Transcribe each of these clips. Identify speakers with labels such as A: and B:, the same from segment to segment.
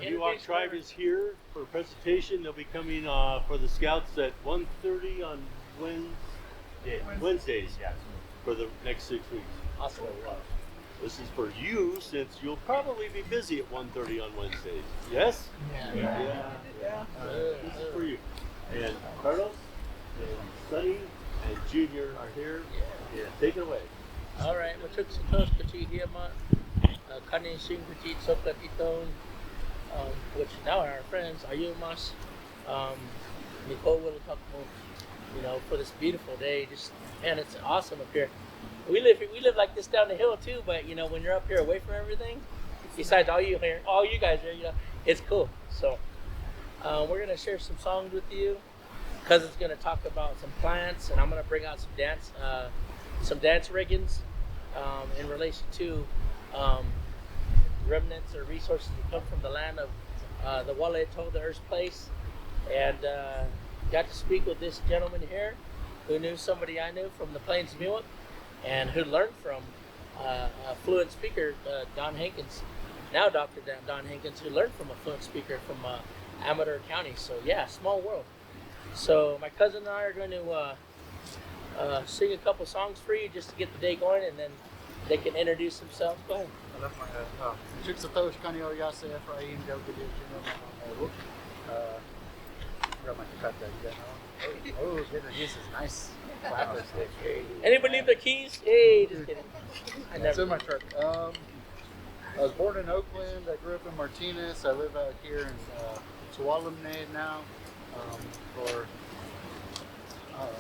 A: Me-Wok Tribe is here for a presentation. They'll be coming for the Scouts at 1:30 on Wednesdays for the next 6 weeks.
B: Awesome.
A: This is for you, since you'll probably be busy at 1:30 on Wednesdays. Yes? Yeah. This is for you. And Carlos and Sonny and Junior are here. Yeah, take it away.
B: All right. Matuk Satos Kati Hiama, Kanin Sing Kati Sokat Iton, which now are our friends. Ayumas, Nicole will talk more, for this beautiful day. Man, it's awesome up here. We live like this down the hill too, but when you're up here away from everything, besides all you guys here, it's cool. So we're gonna share some songs with you. Cuz it's gonna talk about some plants, and I'm gonna bring out some dance riggings in relation to remnants or resources that come from the land of the Wale told the Earth's place, and got to speak with this gentleman here who knew somebody I knew from the Plains of Me-Wok, and who learned from a fluent speaker, Don Hankins, now Dr. Don Hankins, who learned from a fluent speaker from Amador County. So yeah, small world. So my cousin and I are going to sing a couple songs for you just to get the day going, and then they can introduce themselves. Go ahead.
C: I left my Satosh Kanio Yase Ephraim Delgado Junior. Oh, goodness, this is nice. Wow.
B: Anybody leave their keys? Hey, just kidding.
C: It's in my truck. I was born in Oakland. I grew up in Martinez. I live out here in Tuolumne now for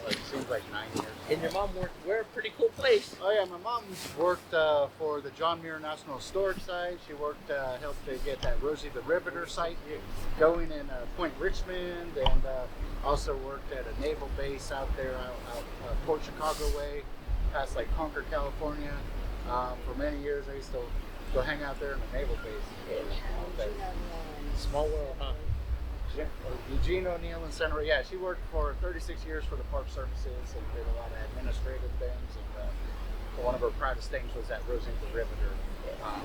C: it seems like 9 years.
B: And your mom worked where? A pretty cool place.
C: Oh yeah, my mom worked for the John Muir National Historic Site. She worked, helped to get that Rosie the Riveter site going in Point Richmond, and also worked at a naval base out there, out Port Chicago way, past like Concord, California. For many years, I used to go hang out there in the naval base.
B: Small world, huh?
C: Eugene O'Neill and Senator, yeah, she worked for 36 years for the Park Services and did a lot of administrative things. And one of her proudest things was that Rosie the Riveter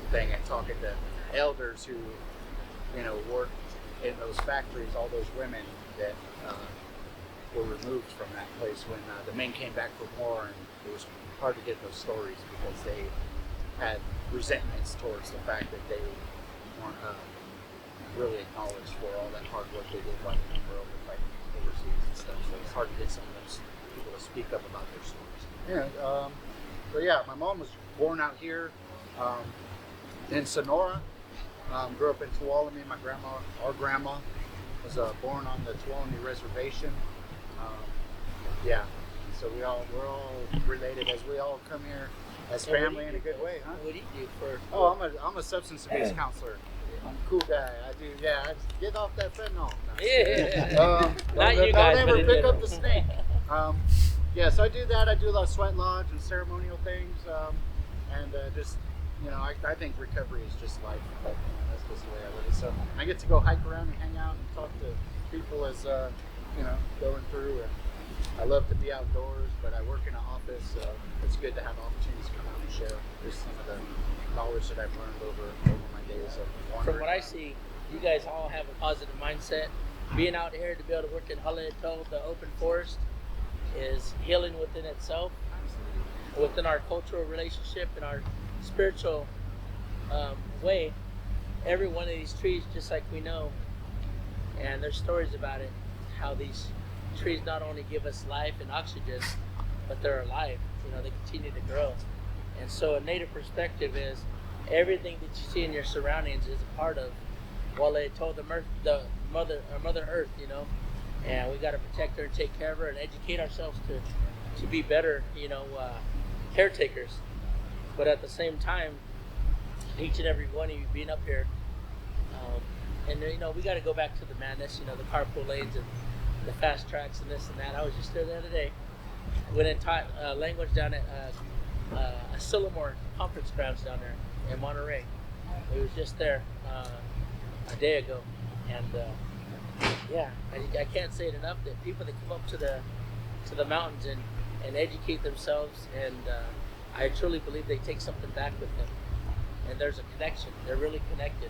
C: thing, and talking to elders who, worked in those factories, all those women that were removed from that place when the men came back from war, and it was hard to get those stories because they had resentments towards the fact that they weren't really acknowledged for all that hard work they did while in the world and fighting overseas and stuff. So it's hard to get some of those people to speak up about their stories. Yeah. So yeah, my mom was born out here in Sonora. Grew up in Tuolumne. Our grandma was born on the Tuolumne Reservation. So we're all related, as we all come here as family in a good way, huh?
B: What do you do for?
C: Oh, I'm a substance abuse counselor. I'm a cool guy. I get off that fentanyl.
B: Yeah. Not you guys,
C: don't ever
B: but
C: pick up the snake. So I do that. I do a lot of sweat lodge and ceremonial things, and I think recovery is just life. That's just the way I live it. So I get to go hike around and hang out and talk to people as going through. And I love to be outdoors, but I work in an office, so it's good to have opportunities to come out and share just some of the knowledge that I've learned over my days of wandering.
B: From what I see, you guys all have a positive mindset. Being out here to be able to work in Haleto, the open forest, is healing within itself, within our cultural relationship and our spiritual way. Every one of these trees, just like we know, and there's stories about it, how these trees not only give us life and oxygen, but they're alive. They continue to grow. And so a native perspective is everything that you see in your surroundings is a part of Wale told the Mother Earth, and we got to protect her and take care of her and educate ourselves to be better, caretakers. But at the same time, each and every one of you being up here, and we got to go back to the madness, the carpool lanes and the fast tracks and this and that. I was just there the other day. Went and taught language down at a Sillamore conference grounds down there in Monterey. We was just there a day ago, and I can't say it enough that people that come up to the mountains and educate themselves, and I truly believe they take something back with them. And there's a connection. They're really connected.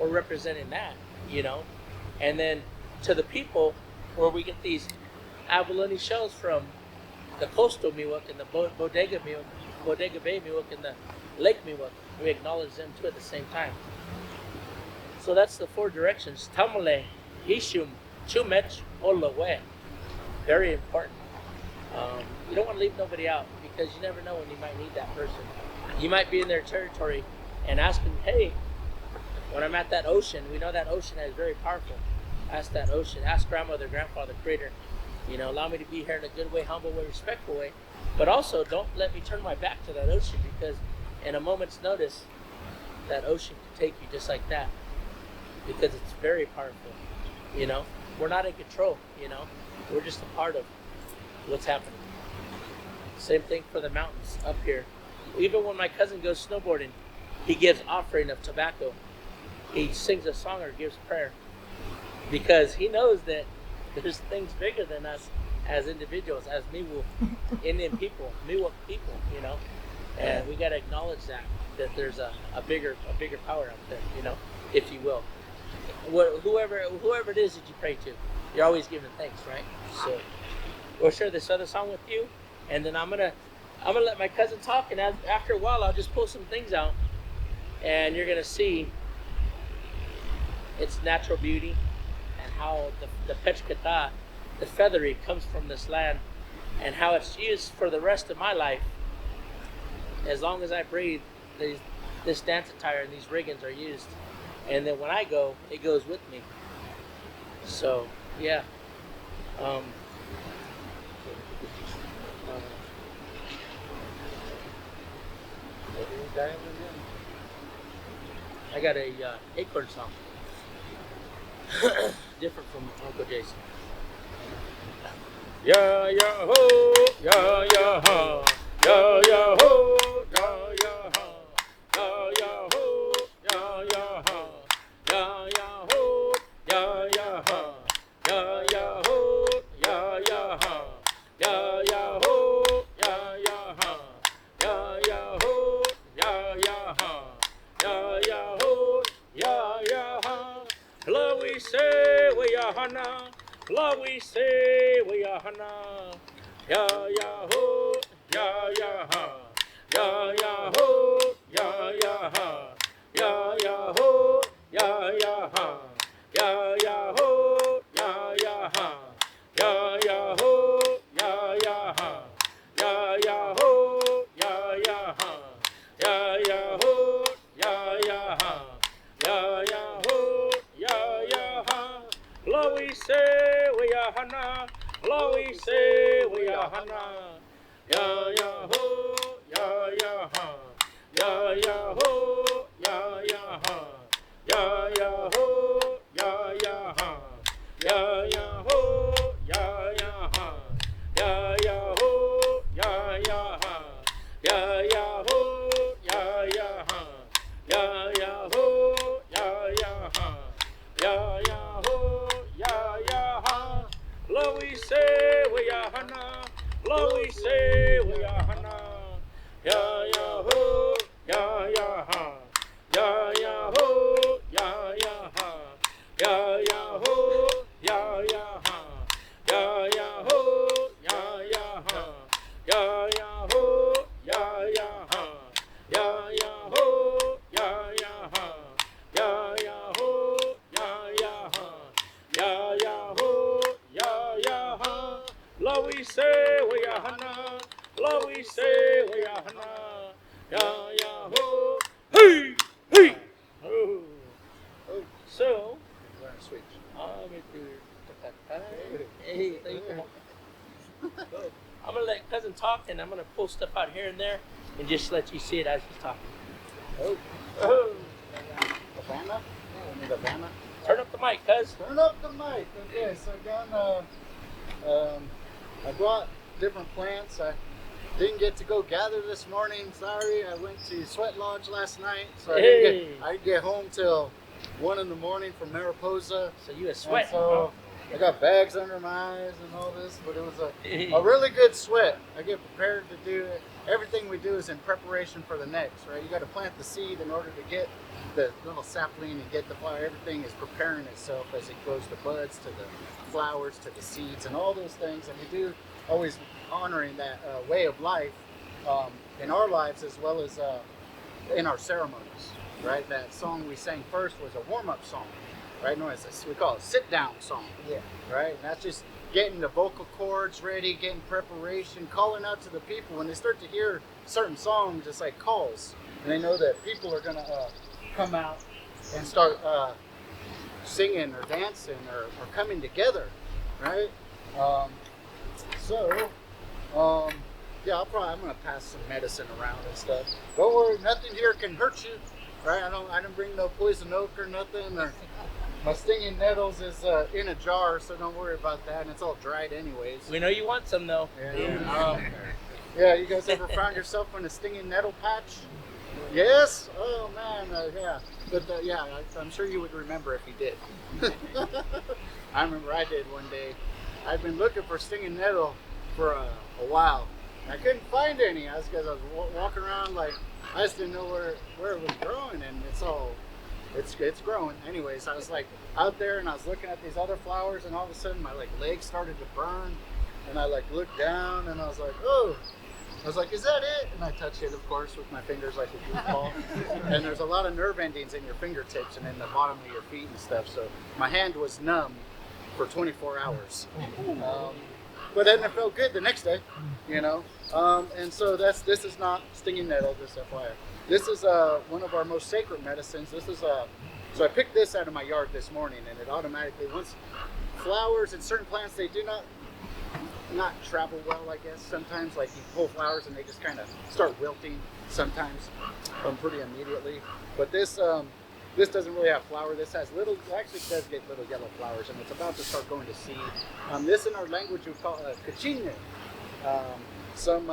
B: we're representing that, you know. And then to the people, where we get these abalone shells from, the coastal Me-Wok and the bodega Me-Wok, bodega bay Me-Wok and the lake Me-Wok, we acknowledge them too at the same time. So that's the 4 directions. Tamale, Hishum, Chumech, Olawe. Very important. You don't want to leave nobody out, because you never know when you might need that person. You might be in their territory and ask them, hey, when I'm at that ocean, we know that ocean is very powerful. Ask that ocean, ask grandmother, grandfather, creator, you know, allow me to be here in a good way, humble way, respectful way. But also, don't let me turn my back to that ocean, because in a moment's notice, that ocean can take you just like that, because it's very powerful. You know, we're not in control, you know, we're just a part of what's happening. Same thing for the mountains up here. Even when my cousin goes snowboarding, he gives offering of tobacco. He sings a song or gives prayer, because he knows that there's things bigger than us as individuals, as Me-Wok Indian people, Me-Wok people, you know. And we got to acknowledge that there's a bigger power out there, you know, if you will. Whoever it is that you pray to, you're always giving thanks, right? So we'll share this other song with you, and then I'm gonna let my cousin talk, and after a while I'll just pull some things out, and you're gonna see its natural beauty and how the pechkata, the feathery, comes from this land, and how it's used for the rest of my life. As long as I breathe, this dance attire and these riggins are used. And then when I go, it goes with me. So, yeah. I got a acorn song. Different from Uncle Jason.
D: Yeah, yeah, ho, yeah, yeah, ha. Yeah, yeah, ho, yeah, yeah, ha. Yeah, yeah, ho, yeah, yeah, ha. Yeah, yeah, ho, yeah, yeah, ha. Yeah, yeah, ho, yeah, yeah, ha. Yeah, yeah, ho, yeah, yeah, ha. Yeah, yeah, ho, yeah, yeah, ha. Yeah, yeah, ho, yeah, yeah, ha. Love we say we are hana. Love we say we are hana. Ya ya ho, ya ya ha. Ya ya ho, ya ya ha. Ya ya ho, ya ya ha. Ya ya ho, ya ya ha. Ya ya ho, ya ya ha. Ya ya ho, ya ya ha. Ya ya ho, ya ya ha. Ya ya ho, ya ya ha. Love we say we are hana. Love we say we are hana. Ya ya ho, ya ya ha. Ya ya ho, ya ya ha. Ya ya ho, ya ya ha. Ya ya ho, ya ya ha. Ya ya ho, ya ya ha. Ya ya ho, ya ya ha. Ya ya ho, ya ya ha. Ya ya ho, ya ya ha. Love we say we are hana. Love we say we are hana. Ya ya ho, ya ya ha. Ya ya ho, ya ya ha. Ya ya ho, ya ya ha. Ya ya ho, ya ya ha. Ya ya ho, ya ya ha. Ya ya ho, ya ya ha. Ya ya ho, ya ya ha. Ya ya ho, ya ya ha. Love we say we are hana. Love we say we are hana. Ya ya ho. Hey, hey. Oh. So,
C: Switch.
B: Hey, thank you. I'm gonna let cousin talk, and I'm gonna pull stuff out here and there, and just let you see it as he's talking.
C: Oh. Havana? We need Havana.
B: Turn up the mic, cuz.
C: Turn up the mic. Okay, so again, I brought different plants. I didn't get to go gather this morning. Sorry, I went to Sweat Lodge last night, so I didn't get home till 1 in the morning from Mariposa.
B: So you a sweat.
C: So I got bags under my eyes and all this, but it was a really good sweat. I get prepared to do it. Everything we do is in preparation for the next, right? You got to plant the seed in order to get the little sapling and get the flower. Everything is preparing itself as it grows the buds to the flowers to the seeds and all those things. And we do always honoring that way of life in our lives as well as in our ceremonies, right? That song we sang first was a warm-up song, right? No, we call it a sit-down song, right? And that's just getting the vocal cords ready, getting preparation, calling out to the people. When they start to hear certain songs, it's like calls, and they know that people are gonna come out and start singing or dancing or coming together, right? Yeah, I'm gonna pass some medicine around and stuff. Don't worry, nothing here can hurt you, right? I didn't bring no poison oak or nothing. Or my stinging nettles is in a jar, so don't worry about that. And it's all dried anyways.
B: We know you want some though.
C: Yeah, you guys ever found yourself in a stinging nettle patch? Yes? Oh man, yeah. But I'm sure you would remember if you did. I remember I did one day. I'd been looking for stinging nettle for a while. I couldn't find any. I was walking around like I just didn't know where it was growing, and it's growing. Anyways, I was like out there and I was looking at these other flowers, and all of a sudden my legs started to burn, and I looked down and I was like, oh. I was like, is that it? And I touched it, of course, with my fingers like a goofball. And there's a lot of nerve endings in your fingertips and in the bottom of your feet and stuff. So my hand was numb for 24 hours. But then it felt good the next day, you know. And so this is not stinging nettle, just FYI. This is one of our most sacred medicines. This is so I picked this out of my yard this morning, and it automatically, once flowers and certain plants, they do not travel well, I guess. Sometimes, like you pull flowers and they just kind of start wilting. Sometimes, pretty immediately. But this doesn't really have flower. This has little. Actually, does get little yellow flowers, and it's about to start going to seed. This in our language we call cachine. Some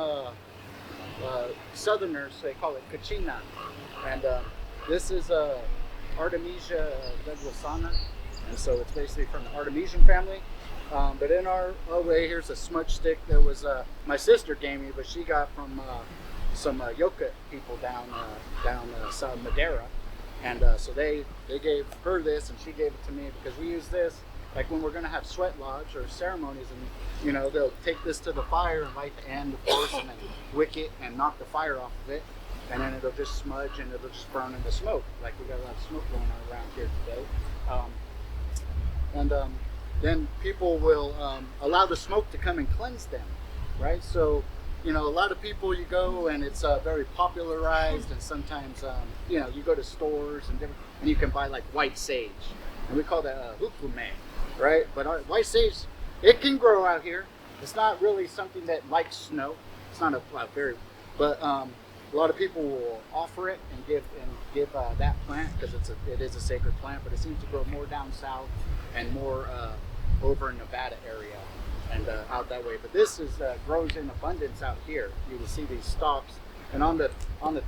C: Southerners they call it cachina, and this is Artemisia douglasana, and so it's basically from the Artemisian family. But in our way, here's a smudge stick that was my sister gave me, but she got from some Yoka people down South Madeira, and so they gave her this, and she gave it to me because we use this like when we're gonna have sweat lodge or ceremonies, and you know they'll take this to the fire and light the end, of course, and then wick it and knock the fire off of it, and then it'll just smudge and it'll just burn into smoke. Like we got a lot of smoke going on around here today, then people will allow the smoke to come and cleanse them, right? So, you know, a lot of people you go and it's very popularized, and sometimes, you know, you go to stores and you can buy like white sage, and we call that huklume, right? But our white sage, it can grow out here. It's not really something that likes snow. It's not but a lot of people will offer it and give that plant because it is a sacred plant, but it seems to grow more down south and more over in Nevada area and out that way. But this grows in abundance out here. You will see these stalks, and on the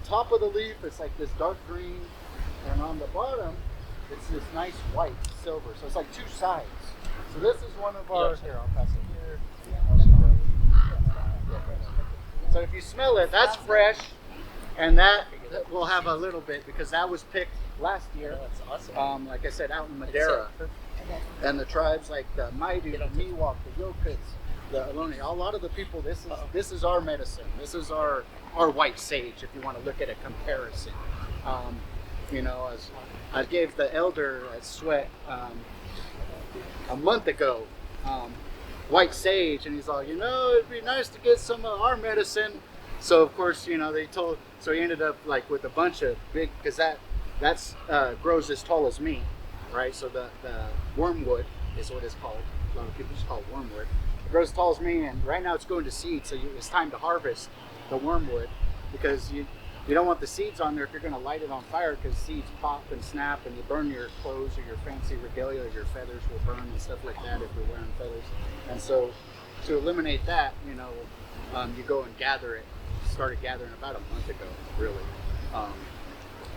C: top of the leaf it's like this dark green, and on the bottom it's this nice white silver. So it's like two sides. So this is one of our. Here, I'll pass it here. So if you smell it, that's fresh, and that will have a little bit because that was picked last year.
B: That's awesome.
C: Like I said, out in Madeira. And the tribes like the Maidu, the Me-Wok, the Yokuts, the Ohlone, a lot of the people, this is our medicine. This is our white sage, if you want to look at a comparison. You know, as I gave the elder at Sweat a month ago, white sage, and he's all, you know, it'd be nice to get some of our medicine. So of course, you know, so he ended up like with a bunch of big, because that's grows as tall as me. Right, so the wormwood is what it's called. A lot of people just call it wormwood. It grows as tall as me, and right now it's going to seed, so it's time to harvest the wormwood because you don't want the seeds on there if you're going to light it on fire, because seeds pop and snap and you burn your clothes or your fancy regalia, your feathers will burn and stuff like that if you're wearing feathers. And so to eliminate that, you know, you go and gather it. Started gathering about a month ago, really.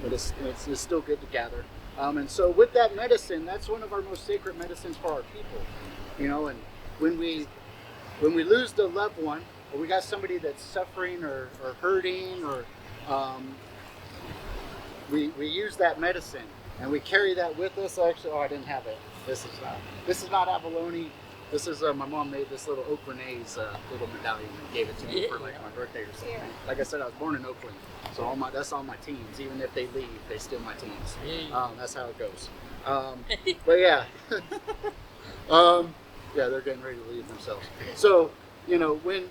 C: But it's still good to gather. And so with that medicine, that's one of our most sacred medicines for our people, you know. And when we lose the loved one, or we got somebody that's suffering or hurting, or we use that medicine and we carry that with us. Actually, I didn't have it. This is not abalone. This is my mom made this little Oakland's little medallion and gave it to me for like my birthday or something. Like I said, I was born in Oakland, so that's all my teens. Even if they leave, they still my teens. That's how it goes. But yeah, yeah, they're getting ready to leave themselves. So when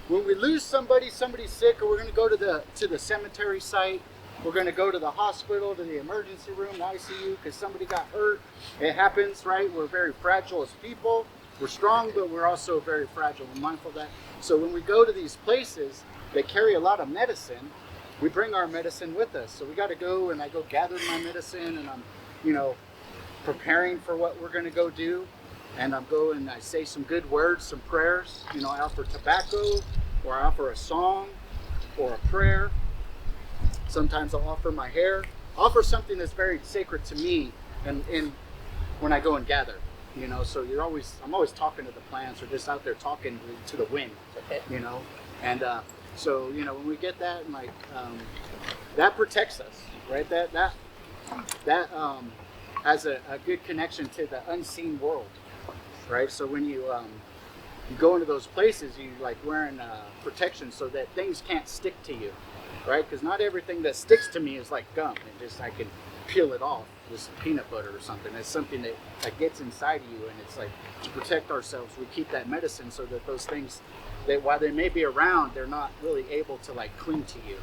C: we lose somebody's sick, or we're going to go to the cemetery site, we're going to go to the hospital, to the emergency room, the ICU, because somebody got hurt. It happens, right? We're very fragile as people. We're strong, but we're also very fragile. We're mindful of that. So when we go to these places, they carry a lot of medicine. We bring our medicine with us. So we got to go, and I go gather my medicine, and I'm, preparing for what we're going to go do. And I'm going, and I say some good words, some prayers. I offer tobacco, or I offer a song, or a prayer. Sometimes I'll offer my hair. Offer something that's very sacred to me, and when I go and gather. So I'm always talking to the plants, or just out there talking to the wind, and so when we get that, and that protects us, right? That has a good connection to the unseen world, right? So when you go into those places, you wearing protection so that things can't stick to you, right? Because not everything that sticks to me is like gum, and just I can peel it off. Just peanut butter or something. It's something that gets inside of you, and it's like to protect ourselves. We keep that medicine so that those things, that while they may be around, they're not really able to cling to you,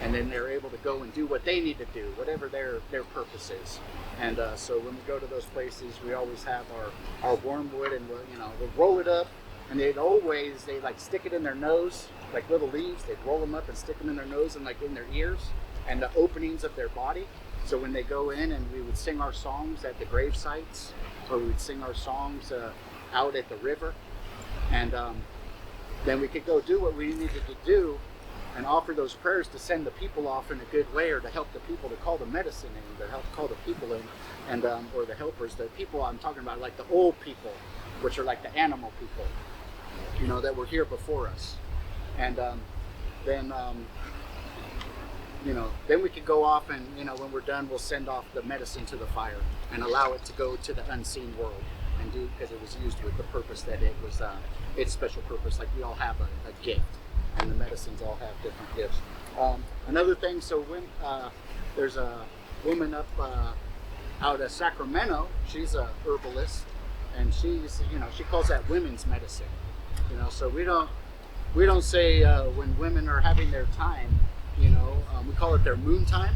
C: and then they're able to go and do what they need to do, whatever their purpose is. And so when we go to those places, we always have our wormwood, and we'll roll it up, and they stick it in their nose, like little leaves. They'd roll them up and stick them in their nose and in their ears and the openings of their body. So when they go in, and we would sing our songs at the grave sites, or we would sing our songs out at the river, and then we could go do what we needed to do and offer those prayers to send the people off in a good way, or to help the people, to call the medicine in, to help call the people in, and or the helpers, the people I'm talking about, like the old people, which are like the animal people, that were here before us. And then we could go off, and when we're done, we'll send off the medicine to the fire and allow it to go to the unseen world, and because it was used with the purpose that it was, its special purpose. Like we all have a gift, and the medicines all have different gifts. Another thing, so when there's a woman up out of Sacramento, she's a herbalist, and she's she calls that women's medicine. So we don't say when women are having their time. We call it their moon time,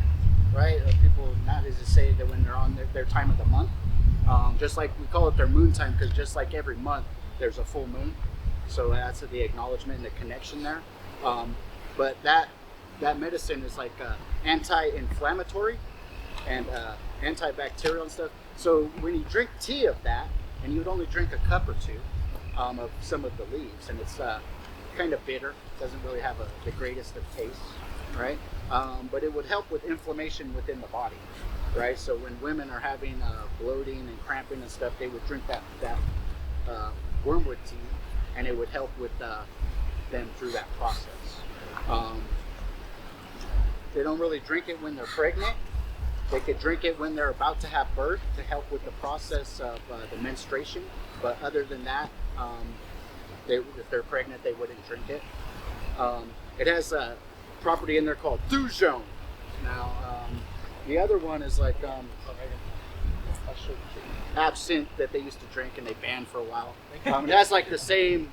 C: right? People nowadays say that when they're on their time of the month, just like we call it their moon time, because just like every month there's a full moon, so that's the acknowledgement and the connection there. But that medicine is anti-inflammatory and antibacterial and stuff. So when you drink tea of that, and you would only drink a cup or two of some of the leaves, and it's kind of bitter, doesn't really have the greatest of tastes, right? But it would help with inflammation within the body, right? So when women are having bloating and cramping and stuff, they would drink that wormwood tea, and it would help with them through that process. They don't really drink it when they're pregnant. They could drink it when they're about to have birth to help with the process of the menstruation. But other than that, if they're pregnant, they wouldn't drink it. It has a property in there called thujone. Now, the other one is absinthe that they used to drink and they banned for a while. It has the same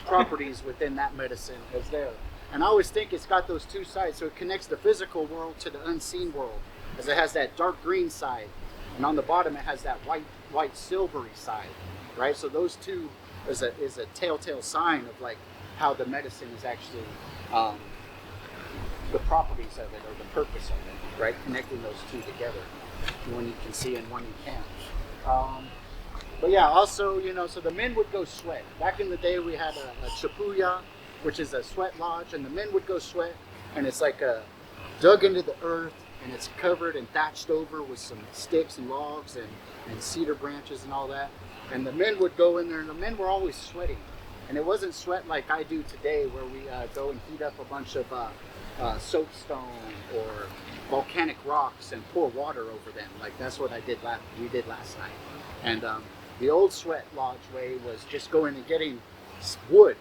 C: properties within that medicine as there. And I always think it's got those two sides, so it connects the physical world to the unseen world, as it has that dark green side, and on the bottom it has that white silvery side, right? So those two is a telltale sign of how the medicine is actually the properties of it, or the purpose of it, right? Connecting those two together, one you can see and one you can't. But yeah, also, so the men would go sweat. Back in the day, we had a chapuya, which is a sweat lodge, and the men would go sweat, and it's dug into the earth, and it's covered and thatched over with some sticks and logs and cedar branches and all that. And the men would go in there, and the men were always sweating. And it wasn't sweat like I do today, where we go and heat up a bunch of soapstone volcanic rocks and pour water over them. Like that's what we did last night. And the old sweat lodge way was just going and getting wood,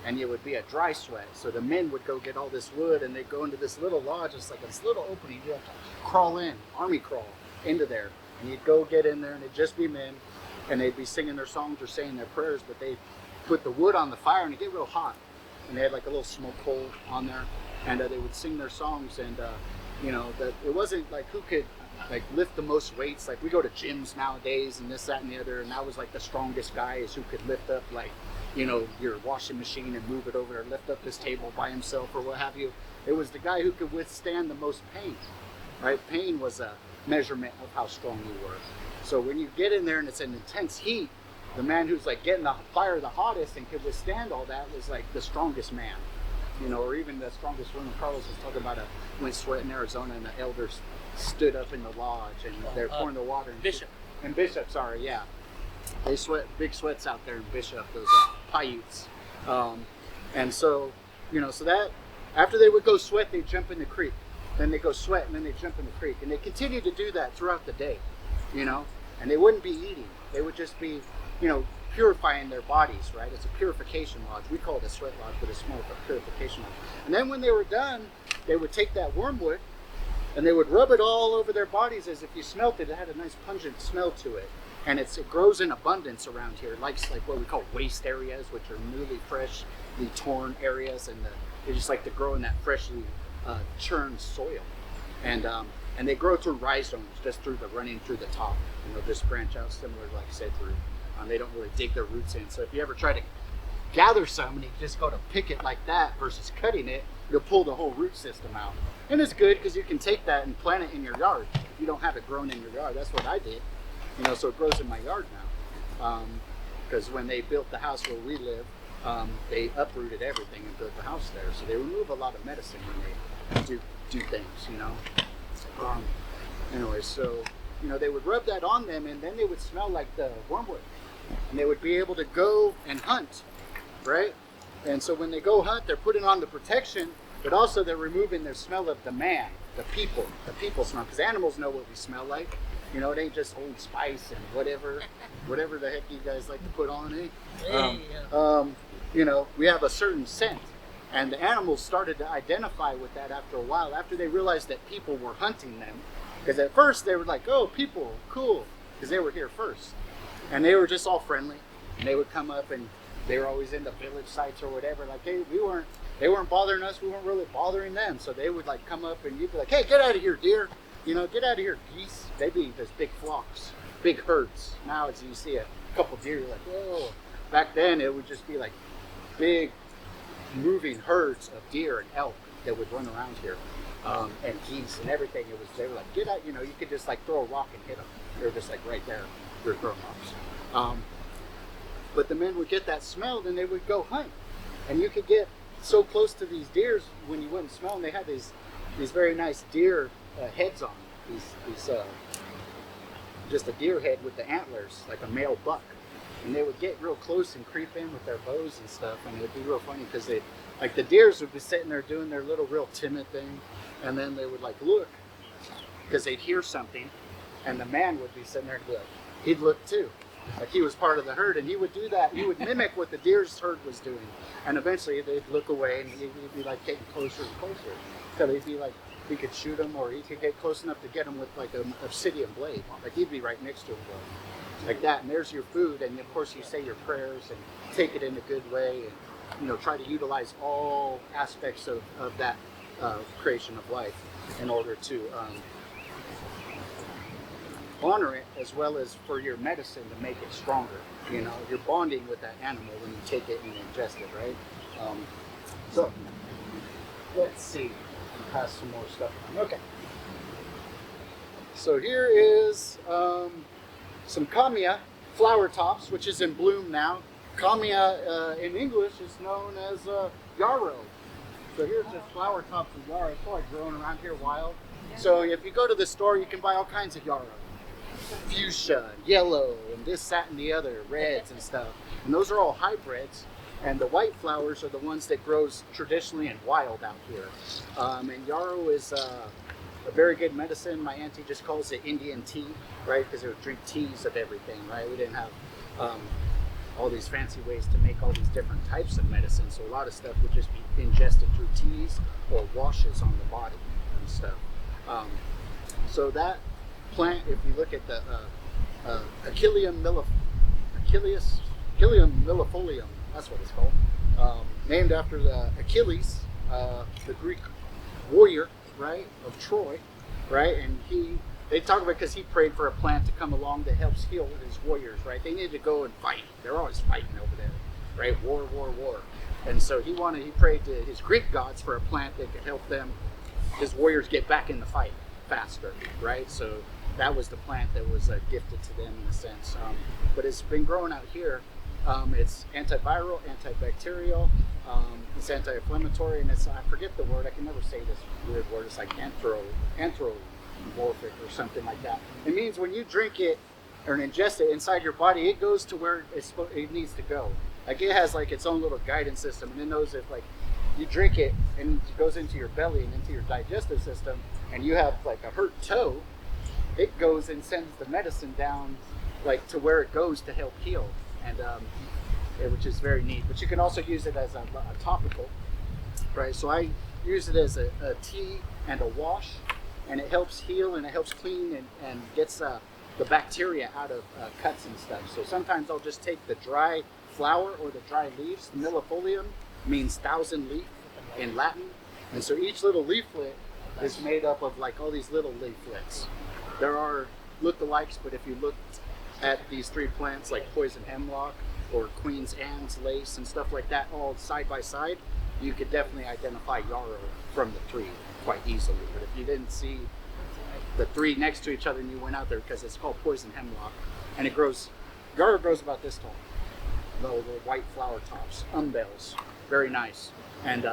C: and it would be a dry sweat. So the men would go get all this wood, and they'd go into this little lodge. It's like this little opening. You have to crawl in, army crawl into there, and you'd go get in there, and it'd just be men, and they'd be singing their songs or saying their prayers, but they put the wood on the fire, and it'd get real hot, and they had like a little smoke hole on there, and they would sing their songs, and it wasn't like who could like lift the most weights. Like we go to gyms nowadays and this, that, and the other, and that was like the strongest guy is who could lift up like, your washing machine and move it over there, lift up this table by himself or what have you. It was the guy who could withstand the most pain, right? Pain was a measurement of how strong you were. So when you get in there and it's an intense heat, the man who's like getting the fire the hottest and could withstand all that was like the strongest man, or even the strongest woman. Carlos was talking about went sweat in Arizona, and the elders stood up in the lodge and they're pouring the water. Bishop, sorry, yeah. They sweat, big sweats out there in Bishop, those Paiutes. And so, so that after they would go sweat, they'd jump in the creek. Then they go sweat, and then they jump in the creek. And they continued to do that throughout the day, and they wouldn't be eating. They would just be, purifying their bodies, right? It's a purification lodge. We call it a sweat lodge, but it's more of a purification lodge. And then when they were done, they would take that wormwood and they would rub it all over their bodies as if you smelt it. It had a nice pungent smell to it. And it grows in abundance around here, like what we call waste areas, which are newly freshly torn areas, and they just like to grow in that freshly churned soil. And they grow through rhizomes, just running through the top. Just branch out similar, like I said, through. They don't really dig their roots in. So if you ever try to gather some and you just go to pick it like that versus cutting it, you'll pull the whole root system out. And it's good because you can take that and plant it in your yard. If you don't have it grown in your yard, that's what I did. So it grows in my yard now. Because when they built the house where we live, they uprooted everything and built the house there. So they remove a lot of medicine when they do things, Anyway, so they would rub that on them, and then they would smell like the wormwood, and they would be able to go and hunt, right? And so when they go hunt, they're putting on the protection, but also they're removing their smell of the man, the people smell, because animals know what we smell like. It ain't just Old Spice and whatever the heck you guys like to put on it. We have a certain scent, and the animals started to identify with that after a while, after they realized that people were hunting them. Because at first they were like, oh, people, cool, because they were here first. And they were just all friendly. And they would come up, and they were always in the village sites or whatever. Like, hey, they weren't bothering us. We weren't really bothering them. So they would like come up, and you'd be like, hey, get out of here, deer. Get out of here, geese. They'd be those big flocks, big herds. Now as you see a couple deer, you're like, whoa. Back then it would just be like big moving herds of deer and elk that would run around here. And geese and everything. They were like, get out, you could just like throw a rock and hit them. They were just like right there. They're grown ups. But the men would get that smell, then they would go hunt. And you could get so close to these deers when you wouldn't smell them. They had these very nice deer heads on. Just a deer head with the antlers, like a male buck. And they would get real close and creep in with their bows and stuff. And it would be real funny because the deers would be sitting there doing their little real timid thing. And then they would like look because they'd hear something, and the man would be sitting there and be like, he'd look too, like he was part of the herd, and he would do that. He would mimic what the deer's herd was doing, and eventually they'd look away, and he'd be like getting closer and closer, so he'd be like, he could shoot him, or he could get close enough to get him with like an obsidian blade, like he'd be right next to him, like that. And there's your food, and of course you say your prayers and take it in a good way, and try to utilize all aspects of that creation of life in order to honor it, as well as for your medicine to make it stronger. You're bonding with that animal when you take it and ingest it, right? So let's see, pass some more stuff on. Okay, so here is some Kamiya flower tops, which is in bloom now. Kamiya in English is known as yarrow. So here's just flower tops of yarrow. It's probably growing around here wild. So if you go to the store, you can buy all kinds of yarrow. Fuchsia, yellow, and this, that, and the other, reds and stuff. And those are all hybrids. And the white flowers are the ones that grows traditionally and wild out here. And yarrow is a very good medicine. My auntie just calls it Indian tea, right? Because they would drink teas of everything, right? We didn't have all these fancy ways to make all these different types of medicine. So a lot of stuff would just be ingested through teas or washes on the body and stuff. So that plant, if you look at the Achilleum millefolium, that's what it's called, named after the Achilles, the Greek warrior, right, of Troy, right? And they talk about because he prayed for a plant to come along that helps heal his warriors, right? They need to go and fight. They're always fighting over there, right? War. And so he prayed to his Greek gods for a plant that could help them, his warriors, get back in the fight faster, right? So that was the plant that was gifted to them in a sense. But it's been growing out here. It's antiviral, antibacterial, it's anti-inflammatory, and I forget the word, I can never say this weird word, it's like anthropomorphic or something like that. It means when you drink it or ingest it inside your body, it goes to where it needs to go. Like it has like its own little guidance system, and it knows if like you drink it and it goes into your belly and into your digestive system, and you have like a hurt toe, it goes and sends the medicine down like to where it goes to help heal. And which is very neat. But you can also use it as a topical, right? So I use it as a tea and a wash, and it helps heal and it helps clean and gets the bacteria out of cuts and stuff. So sometimes I'll just take the dry flower or the dry leaves. Millefolium means 1,000 leaf in Latin, and so each little leaflet is made up of like all these little leaflets. There are lookalikes, but if you look at these three plants like poison hemlock or Queen's Anne's lace and stuff like that all side by side, you could definitely identify yarrow from the tree quite easily. But if you didn't see the three next to each other and you went out there, because it's called poison hemlock, and yarrow grows about this tall, little white flower tops, umbels, very nice. And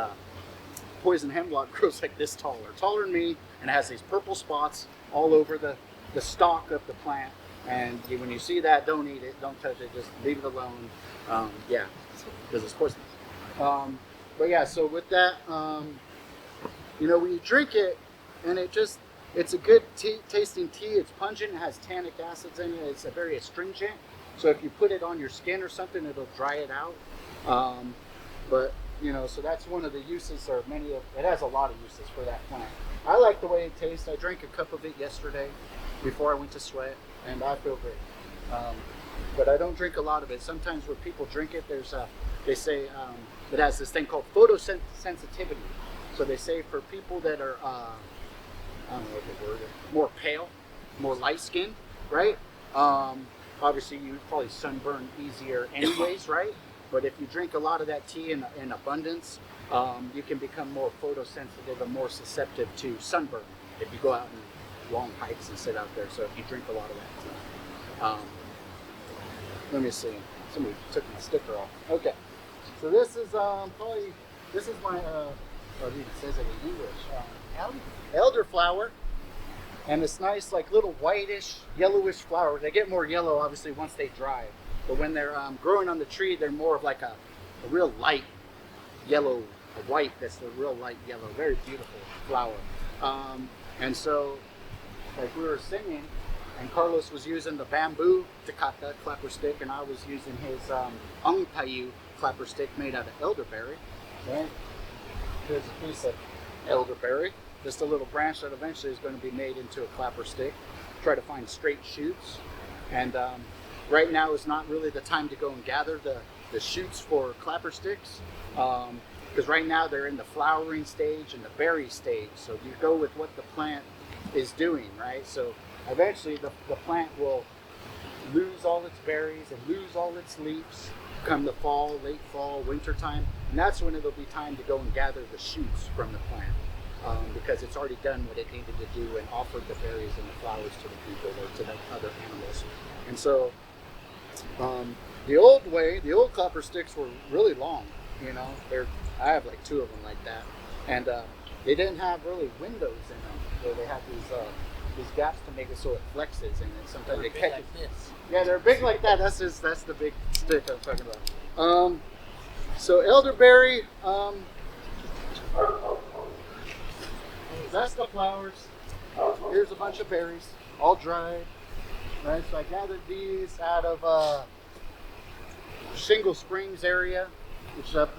C: poison hemlock grows like this tall, or taller than me, and has these purple spots all over the stalk of the plant. And when you see that, don't eat it, don't touch it, just leave it alone. Because it's poisonous. But yeah, so with that, when you drink it, and it's a good tasting tea. It's pungent, it has tannic acids in it, it's a very astringent. So if you put it on your skin or something, it'll dry it out. So that's one of the uses, or it has a lot of uses for that plant. I like the way it tastes. I drank a cup of it yesterday before I went to sweat, and I feel great. But I don't drink a lot of it. Sometimes when people drink it, they say it has this thing called photosensitivity. So they say for people that are, I don't know what the word is, more pale, more light skinned, right? Obviously you probably sunburn easier anyways, right? But if you drink a lot of that tea in abundance, you can become more photosensitive and more susceptible to sunburn if you go out and long hikes and sit out there. So if you drink a lot of that tea. Let me see. Somebody took my sticker off. Okay. So this is my, it says it in English. Elderflower. And it's nice, like little whitish, yellowish flowers. They get more yellow, obviously, once they dry. But when they're growing on the tree, they're more of like a real light yellow, a white that's a real light yellow. Very beautiful flower. And so, like we were singing, and Carlos was using the bamboo takata clapper stick, and I was using his ongpayu clapper stick made out of elderberry. Right? Here's a piece of elderberry. Just a little branch that eventually is going to be made into a clapper stick. Try to find straight shoots. And right now is not really the time to go and gather the shoots for clapper sticks. Because right now they're in the flowering stage and the berry stage. So you go with what the plant is doing, right? So eventually the plant will lose all its berries and lose all its leaves come the fall, late fall, winter time. And that's when it'll be time to go and gather the shoots from the plant. Because it's already done what it needed to do and offered the berries and the flowers to the people or to the other animals. And so the old clapper sticks were really long, I have like 2 of them like that. And they didn't have really windows in them. So they have these gaps to make it so it flexes, and then sometimes they catch
B: like this. Yeah,
C: they're big like that. That's the big stick I'm talking about. So elderberry, that's the flowers. here's a bunch of berries, all dried. Right, so I gathered these out of Shingle Springs area, which is up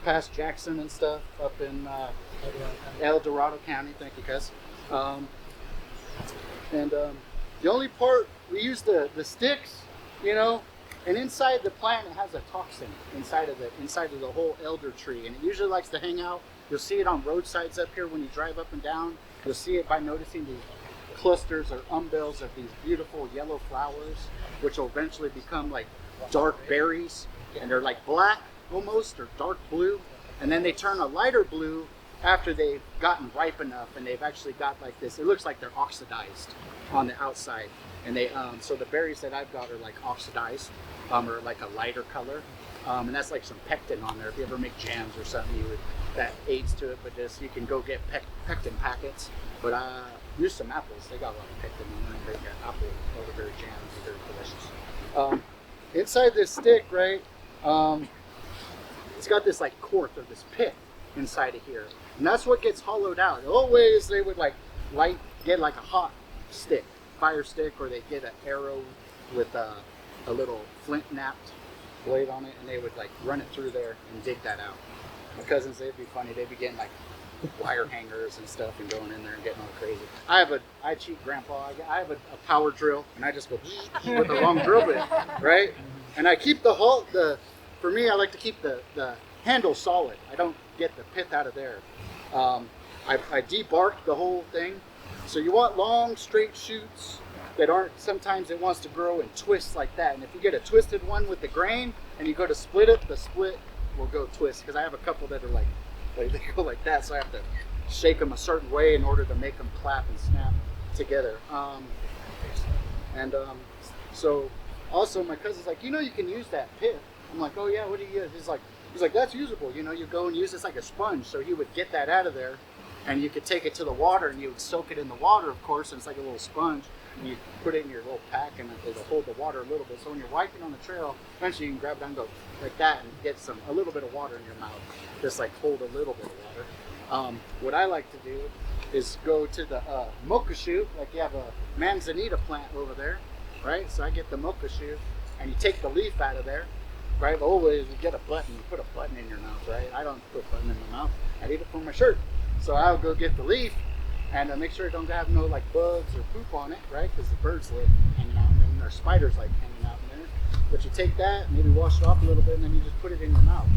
C: past Jackson and stuff, up in El Dorado County. Thank you, Cuz. The only part we use the sticks, you know, and inside the plant it has a toxin inside of the whole elder tree, and it usually likes to hang out. You'll see it on roadsides up here when you drive up and down. You'll see it by noticing these clusters or umbels of these beautiful yellow flowers, which will eventually become like dark berries, and they're like black almost or dark blue, and then they turn a lighter blue after they've gotten ripe enough, and they've actually got like this. It looks like they're oxidized on the outside, and they so the berries that I've got are like oxidized, or like a lighter color, and that's like some pectin on there. If you ever make jams or something, that aids to it. But just you can go get pectin packets. But use some apples. They got a lot of pectin on them. They got apple elderberry jams. They're very delicious. Inside this stick, right? It's got this like cork or this pit inside of here, and that's what gets hollowed out. Always they would get like a hot stick, fire stick, or they get an arrow with a little flint napped blade on it, and they would like run it through there and dig that out. My cousins, they'd be funny. They'd be getting like wire hangers and stuff and going in there and getting all crazy. I cheat grandpa. I have a power drill, and I just go with the long drill bit, right? And I keep for me, I like to keep the handle solid. I don't get the pith out of there. I debarked the whole thing. So you want long, straight shoots that aren't, sometimes it wants to grow and twist like that. And if you get a twisted one with the grain and you go to split it, the split will go twist. Because I have a couple that are like they go like that, so I have to shake them a certain way in order to make them clap and snap together. So also my cousin's like, you can use that pith. I'm like, oh yeah, what do you use? He's like, that's usable. You go and use this like a sponge. So he would get that out of there, and you could take it to the water, and you would soak it in the water, of course, and it's like a little sponge. And you put it in your little pack, and it'll hold the water a little bit. So when you're wiping on the trail, eventually you can grab it and go like that and get a little bit of water in your mouth. Just like hold a little bit of water. What I like to do is go to the mocha shoot, like you have a manzanita plant over there, right? So I get the mocha shoot, and you take the leaf out of there, right? Always you get a button, you put a button in your mouth, right? I don't put a button in my mouth. I need it for my shirt. So I'll go get the leaf and make sure it don't have no like bugs or poop on it, right? Because the birds live hanging out in there, or spiders like hanging out in there. But you take that, maybe wash it off a little bit, and then you just put it in your mouth.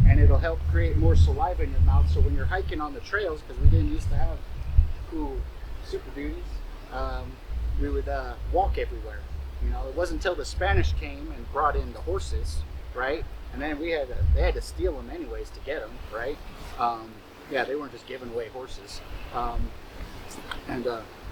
C: And it'll help create more saliva in your mouth. So when you're hiking on the trails, because we didn't used to have cool Super Duties, we would walk everywhere. It wasn't until the Spanish came and brought in the horses, right? And then they had to steal them anyways to get them, right? They weren't just giving away horses.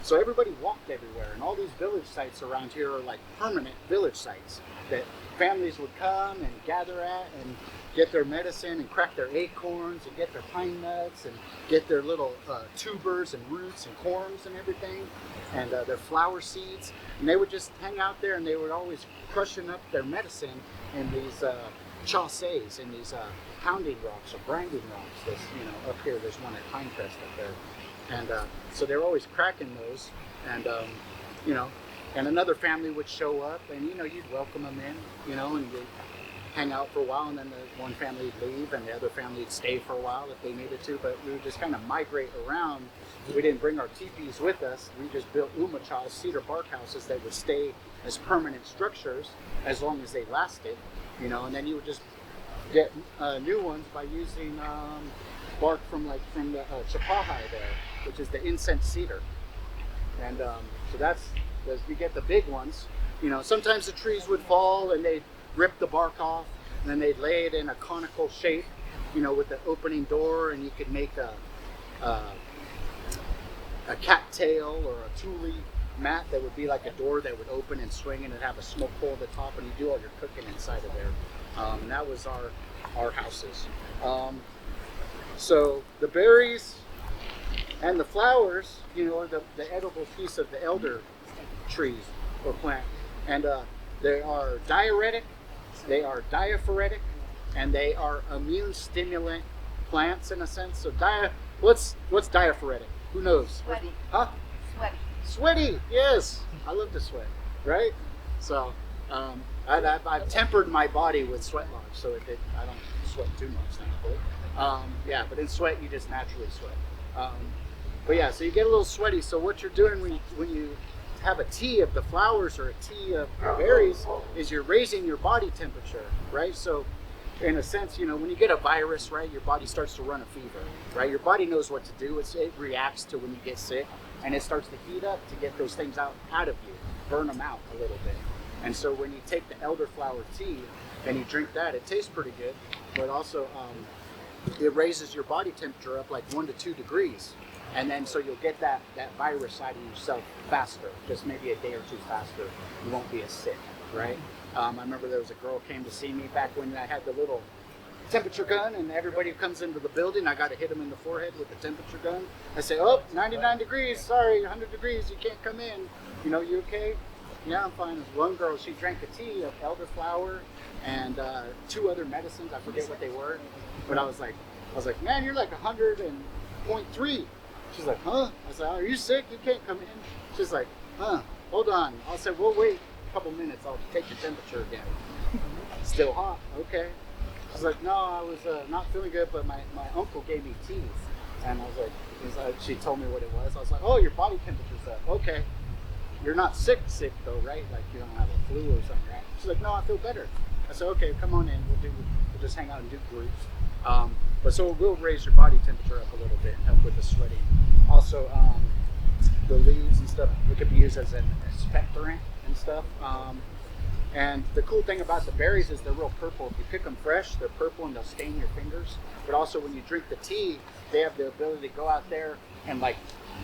C: So everybody walked everywhere, and all these village sites around here are like permanent village sites that families would come and gather at and get their medicine and crack their acorns and get their pine nuts and get their little tubers and roots and corms and everything, and their flower seeds. And they would just hang out there, and they would always crushing up their medicine in these chaussées, in these pounding rocks or grinding rocks. This, up here, there's one at Pinecrest up there. And so they're always cracking those, and and another family would show up, and you'd welcome them in, and you'd hang out for a while, and then the one family would leave, and the other family would stay for a while if they needed to. But we would just kind of migrate around. We didn't bring our teepees with us. We just built umachas, cedar bark houses that would stay as permanent structures as long as they lasted, and then you would just get new ones by using bark from the chapahai there, which is the incense cedar. And so that's you get the big ones. Sometimes the trees would fall and they'd rip the bark off, and then they'd lay it in a conical shape, with the opening door, and you could make a cattail or a tule mat that would be like a door that would open and swing, and it'd have a smoke hole at the top, and you do all your cooking inside of there. And that was our houses. So the berries and the flowers, are the edible piece of the elder trees or plant. And they are diuretic, they are diaphoretic, and they are immune stimulant plants in a sense. So what's diaphoretic? Who knows?
E: Sweating.
C: Huh? Sweaty, yes. I love to sweat, right? So I've tempered my body with sweat lodge, so I don't sweat too much, thankfully. Yeah, but in sweat, you just naturally sweat. But yeah, so you get a little sweaty. So what you're doing when you have a tea of the flowers or a tea of the berries is you're raising your body temperature, right? So in a sense, when you get a virus, right, your body starts to run a fever, right? Your body knows what to do. It reacts to when you get sick, and it starts to heat up to get those things out of you, burn them out a little bit. And so when you take the elderflower tea and you drink that, it tastes pretty good, but also it raises your body temperature up like 1 to 2 degrees. And then so you'll get that virus out of yourself faster, just maybe a day or two faster. You won't be as sick, right? I remember there was a girl came to see me back when I had the little temperature gun, and everybody who comes into the building, I got to hit them in the forehead with the temperature gun. I say, 99 degrees, sorry, 100 degrees, you can't come in. You okay? Yeah, I'm fine. There's one girl, she drank a tea of elderflower and 2 other medicines. I forget what they were, but I was like, man, you're like 100.3. She's like, huh? I said, are you sick? You can't come in. She's like, huh? Hold on. I said, we'll wait a couple minutes. I'll take your temperature again. Still hot. Okay. She's like, no, I was not feeling good, but my uncle gave me teas. And I was like, she told me what it was. I was like, oh, your body temperature's up. Okay. You're not sick though, right? Like you don't have a flu or something, right? She's like, no, I feel better. I said, okay, come on in. We'll just hang out and do groups. But so it will raise your body temperature up a little bit and help with the sweating. Also, the leaves and stuff, it could be used as an expectorant and stuff. And the cool thing about the berries is they're real purple. If you pick them fresh, they're purple and they'll stain your fingers. But also when you drink the tea, they have the ability to go out there and like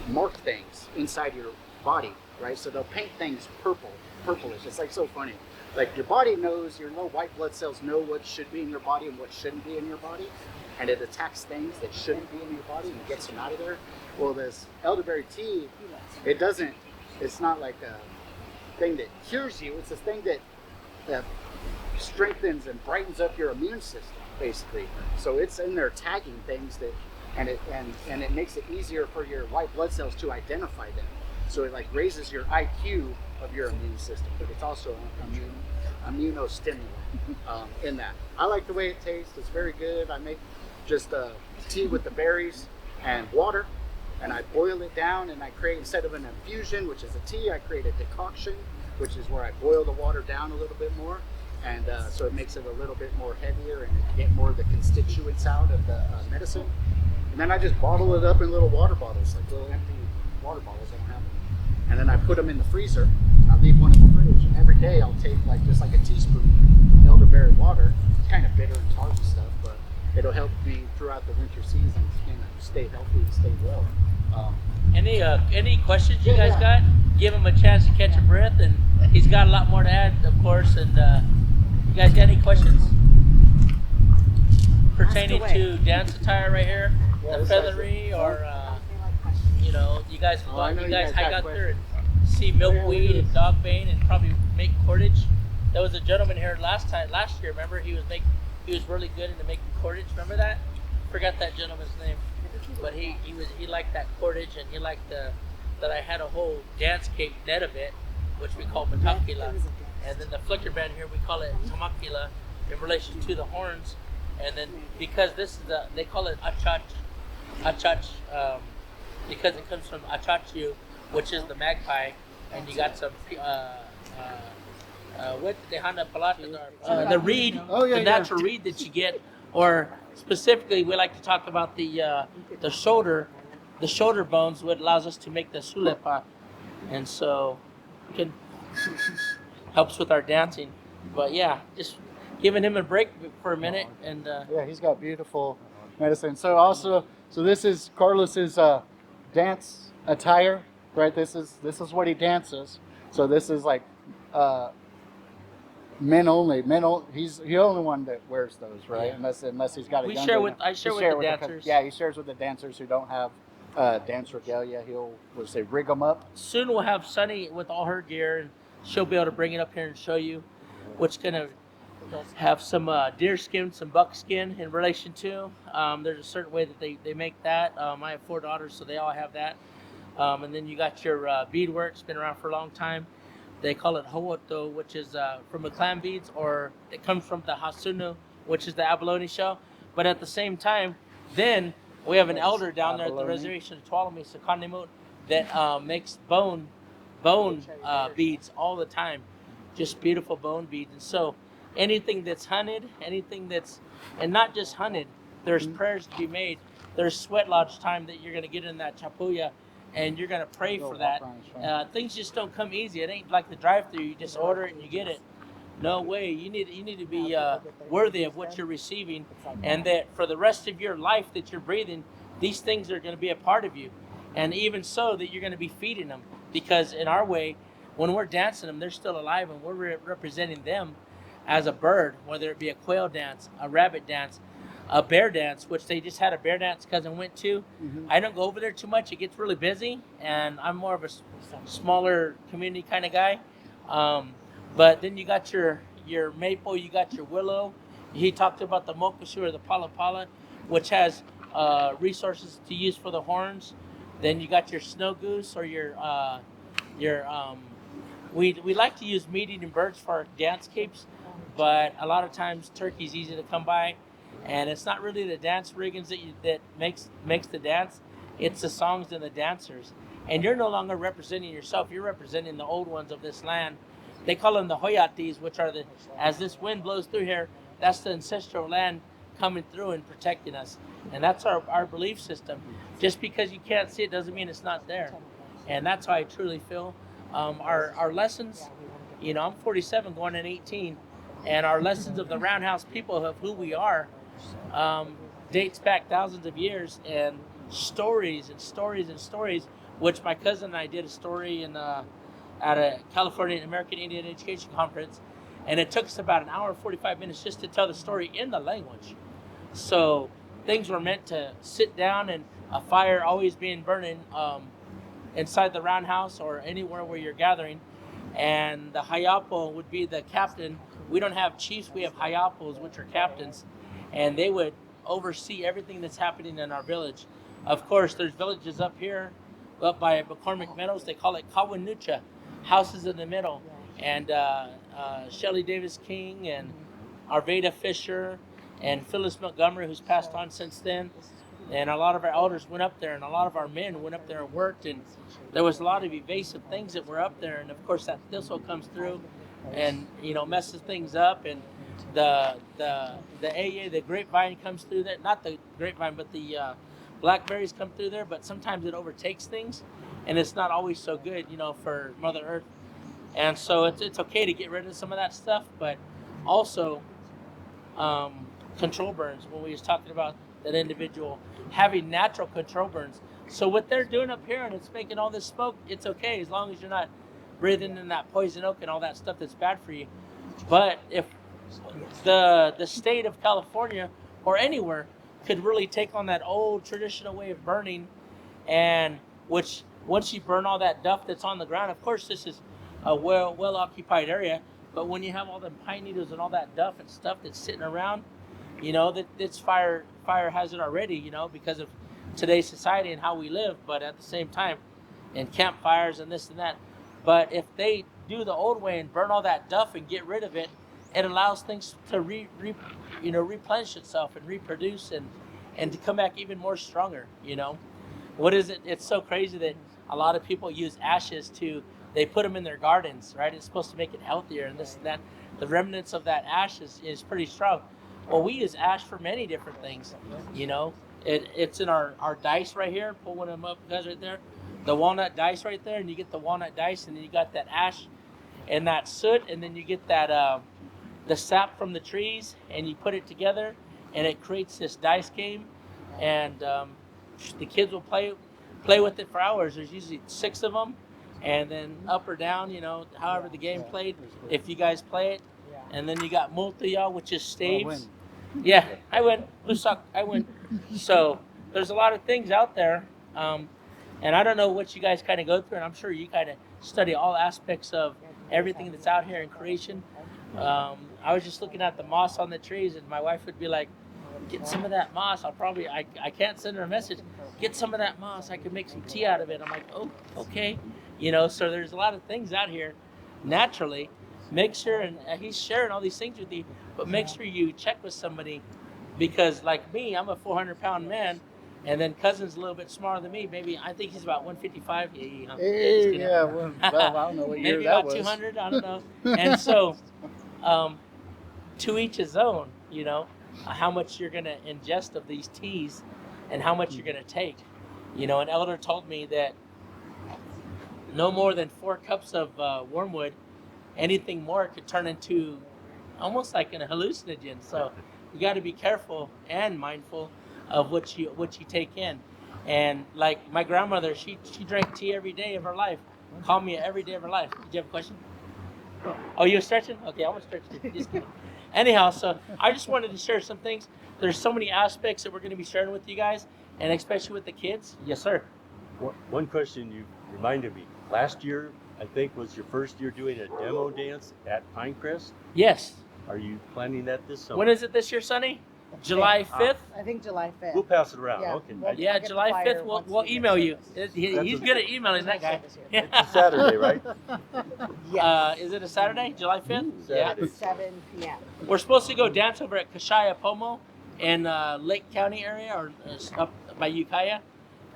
C: mark things inside your body, right? So they'll paint things purplish. It's like so funny. Like your body knows, your little white blood cells know what should be in your body and what shouldn't be in your body. And it attacks things that shouldn't be in your body and gets them out of there. Well, this elderberry tea, it's not like a thing that cures you. It's a thing that strengthens and brightens up your immune system, basically. So it's in there tagging things and it makes it easier for your white blood cells to identify them. So it like raises your IQ of your immune system, but it's also immunostimulant in that. I like the way it tastes. It's very good. I make just tea with the berries and water, and I boil it down, and I create, instead of an infusion, which is a tea, I create a decoction, which is where I boil the water down a little bit more, and so it makes it a little bit more heavier and get more of the constituents out of the medicine. And then I just bottle it up in little water bottles, like little empty water bottles. I don't have them. And then I put them in the freezer. I leave one in the fridge, and every day I'll take just like a teaspoon of elderberry water. It's kind of bitter and tart and stuff, but it'll help me throughout the winter seasons and stay healthy and stay well.
B: Any questions you guys got? Give him a chance to catch a breath, and he's got a lot more to add, of course. And you guys got any questions pertaining to dance attire right here, the feathery, or you guys hike out there and see milkweed and dogbane and probably make cordage. There was a gentleman here last year. Remember, he was really good into making cordage. Remember that? Forgot that gentleman's name, but he liked that cordage, and he liked that I had a whole dance cape net of it, which we call matakila, and then the flicker band here we call it tamakila in relation to the horns, and then because this is they call it achach, because it comes from achachu, which is the magpie, and you got some what the reed, the natural reed that you get, or specifically we like to talk about the shoulder bones, what allows us to make the sulepa, and so it helps with our dancing. But yeah, just giving him a break for a minute, and
C: he's got beautiful medicine. So this is Carlos's dance attire, right? This is what he dances. So this is like men only. He's the only one that wears those, right? Yeah. Unless he's got a younger.
B: I share with the dancers.
C: He shares with the dancers who don't have dance regalia. He'll rig them up.
B: Soon we'll have Sunny with all her gear, and she'll be able to bring it up here and show you, which kind of have some deer skin, some buck skin in relation to. There's a certain way that they make that. I have 4 daughters, so they all have that. And then you got your beadwork, it's been around for a long time. They call it ho'oto, which is from the clam beads, or it comes from the hasunu, which is the abalone shell. But at the same time, then we have an elder down there at the reservation of Tuolumne, Sakanimut, that makes bone beads all the time, just beautiful bone beads. And so anything that's hunted, and not just hunted, there's prayers to be made. There's sweat lodge time that you're going to get in that chapuya, and you're going to pray for that. Things just don't come easy. It ain't like the drive-through. You just order it and you get it. No way. You need to be worthy of what you're receiving, and that for the rest of your life that you're breathing, these things are going to be a part of you, and even so that you're going to be feeding them. Because in our way, when we're dancing them, they're still alive, and we're representing them as a bird, whether it be a quail dance, a rabbit dance, a bear dance, which they just had a bear dance cousin went to. I don't go over there too much. It gets really busy, and I'm more of a smaller community kind of guy. But then you got your maple, you got your willow. He talked about the mokashu or the pala, which has resources to use for the horns. Then you got your snow goose or your we like to use meat-eating birds for our dance capes, but a lot of times turkey's easy to come by, and it's not really the dance riggings that makes the dance. It's the songs and the dancers. And you're no longer representing yourself. You're representing the old ones of this land. They call them the Hoyatis, which are as this wind blows through here, that's the ancestral land coming through and protecting us. And that's our belief system. Just because you can't see it doesn't mean it's not there. And that's how I truly feel. Our lessons, I'm 47 going on 18, and our lessons of the roundhouse people of who we are dates back thousands of years, and stories and stories and stories, which my cousin and I did a story at a California American Indian Education Conference, and it took us about an hour and 45 minutes just to tell the story in the language. So things were meant to sit down, and a fire always being burning inside the roundhouse or anywhere where you're gathering, and the hayapo would be the captain. We don't have chiefs, we have hayapos, which are captains, and they would oversee everything that's happening in our village. Of course, there's villages up here, up by McCormick Meadows. They call it Kawanucha, houses in the middle. And Shelley Davis King and Arvada Fisher and Phyllis Montgomery, who's passed on since then. And a lot of our elders went up there, and a lot of our men went up there and worked. And there was a lot of evasive things that were up there. And of course, that thistle comes through and messes things up. And the AA, the grapevine comes through there. Not the grapevine, but the blackberries come through there. But sometimes it overtakes things, and it's not always so good, for Mother Earth. And so it's okay to get rid of some of that stuff, but also control burns. When we was talking about that individual having natural control burns. So what they're doing up here, and it's making all this smoke, it's okay as long as you're not breathing in that poison oak and all that stuff that's bad for you. But if the state of California or anywhere could really take on that old traditional way of burning, and which once you burn all that duff that's on the ground, of course this is a well occupied area, but when you have all the pine needles and all that duff and stuff that's sitting around, that it's fire hazard already, because of today's society and how we live. But at the same time, and campfires and this and that. But if they do the old way and burn all that duff and get rid of it, it allows things to replenish itself and reproduce and to come back even more stronger. What is it? It's so crazy that a lot of people use ashes they put them in their gardens, right? It's supposed to make it healthier and this and that. The remnants of that ash is pretty strong. Well, we use ash for many different things. It's in our dice right here. Pull one of them up, guys, right there. The walnut dice right there, and you get the walnut dice, and then you got that ash and that soot, and then you get that the sap from the trees, and you put it together, and it creates this dice game. And the kids will play with it for hours. There's usually 6 of them, and then up or down, however the game played, if you guys play it. And then you got multiya, which is staves. Yeah, I win. Blue sock, I win. So there's a lot of things out there. And I don't know what you guys kind of go through, and I'm sure you kind of study all aspects of everything that's out here in creation. I was just looking at the moss on the trees, and my wife would be like, get some of that moss. I can't send her a message. Get some of that moss. I can make some tea out of it. I'm like, oh, okay. So there's a lot of things out here naturally. Make sure, and he's sharing all these things with you, but make sure you check with somebody, because like me, I'm a 400-pound man, and then cousin's a little bit smaller than me. Maybe I think he's about 155.
C: Yeah, well, I don't know what year
B: Maybe
C: that
B: about
C: was.
B: 200. I don't know. And so, to each his own. How much you're gonna ingest of these teas, and how much you're gonna take. An elder told me that no more than 4 cups of wormwood. Anything more could turn into almost like an hallucinogen. So you got to be careful and mindful of what you take in. And like my grandmother, she drank tea every day of her life. Called me every day of her life. Did you have a question? Oh, you were stretching? Okay, I'm gonna stretch too. Just kidding. Anyhow, so I just wanted to share some things. There's so many aspects that we're going to be sharing with you guys, and especially with the kids. Yes, sir.
A: One question you reminded me. Last year, I think, was your first year doing a demo dance at Pinecrest.
B: Yes.
A: Are you planning that this summer?
B: When is it this year, Sonny? July 5th?
E: I think July 5th.
A: We'll pass it around.
E: Yeah.
A: Okay.
E: Well,
B: Yeah,
E: I'll get the
B: July
E: flyer
B: 5th.
E: once
B: We'll
E: we get
B: email you.
E: service.
B: He's good at emailing, that guy.
E: Yes.
A: It's a Saturday, right?
E: Yes.
B: Is it a Saturday? July 5th? Yeah.
A: Saturday.
E: 7 p.m.
B: We're supposed to go dance over at Kashaya Pomo in Lake County area, or up by Ukiah,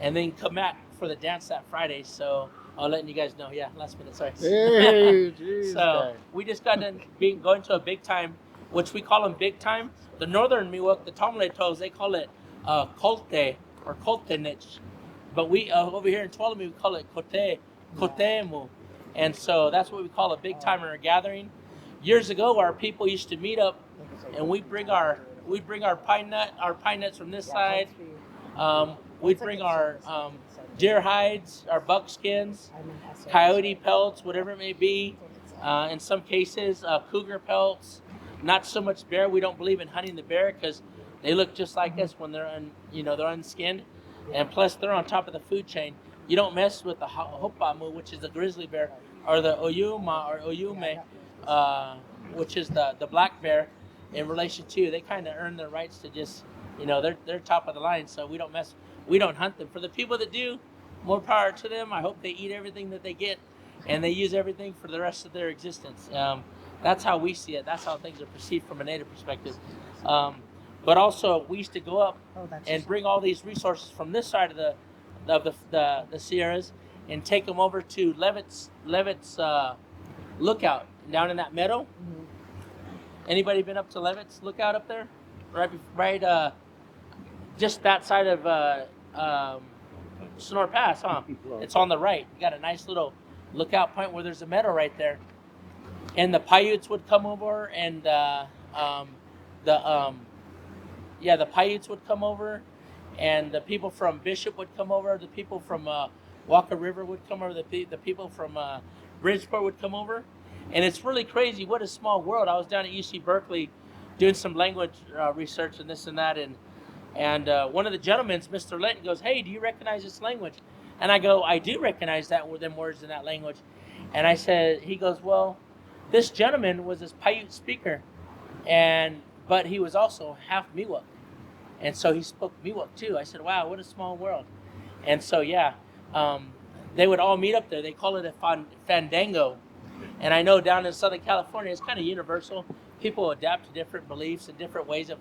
B: and then come back for the dance that Friday. So I'll let you guys know. Yeah, last minute. Sorry.
C: Hey, geez,
B: So we just got done going to a big time, which we call them big time. The northern Me-Wok, the Tomaletos, they call it Kolte or Koltenich. But we over here in Tuolumne, we call it Kotemu. And so that's what we call a big time in our gathering. Years ago, our people used to meet up, and we bring our pine nuts from this side. We'd bring our deer hides, our buck skins, coyote pelts, whatever it may be. In some cases, cougar pelts. Not so much bear. We don't believe in hunting the bear because they look just like us when they're they're unskinned, and plus they're on top of the food chain. You don't mess with the hopamu, which is the grizzly bear, or the oyuma or oyume, which is the black bear. In relation to, they kind of earn their rights to just, they're top of the line. So we don't hunt them. For the people that do, more power to them. I hope they eat everything that they get, and they use everything for the rest of their existence. That's how we see it. That's how things are perceived from a native perspective. But also, we used to go up and bring all these resources from this side of the Sierras and take them over to Levitt's Lookout down in that meadow. Anybody been up to Levitt's Lookout up there? Right, just that side of Sonora Pass, huh? It's on the right. You got a nice little lookout point where there's a meadow right there. And the Paiutes would come over, and the Paiutes would come over, and the people from Bishop would come over. The people from Walker River would come over. The people from Bridgeport would come over, and it's really crazy. What a small world. I was down at UC Berkeley doing some language research and this and that, and one of the gentlemen, Mr. Linton, goes, "Hey, do you recognize this language?" And I go, "I do recognize them words in that language." And I said, he goes, "Well, this gentleman was this Paiute speaker, but he was also half Me-Wok, and so he spoke Me-Wok too." I said, "Wow, what a small world." And so they would all meet up there. They call it a fandango, and I know down in Southern California it's kind of universal. People adapt to different beliefs and different ways of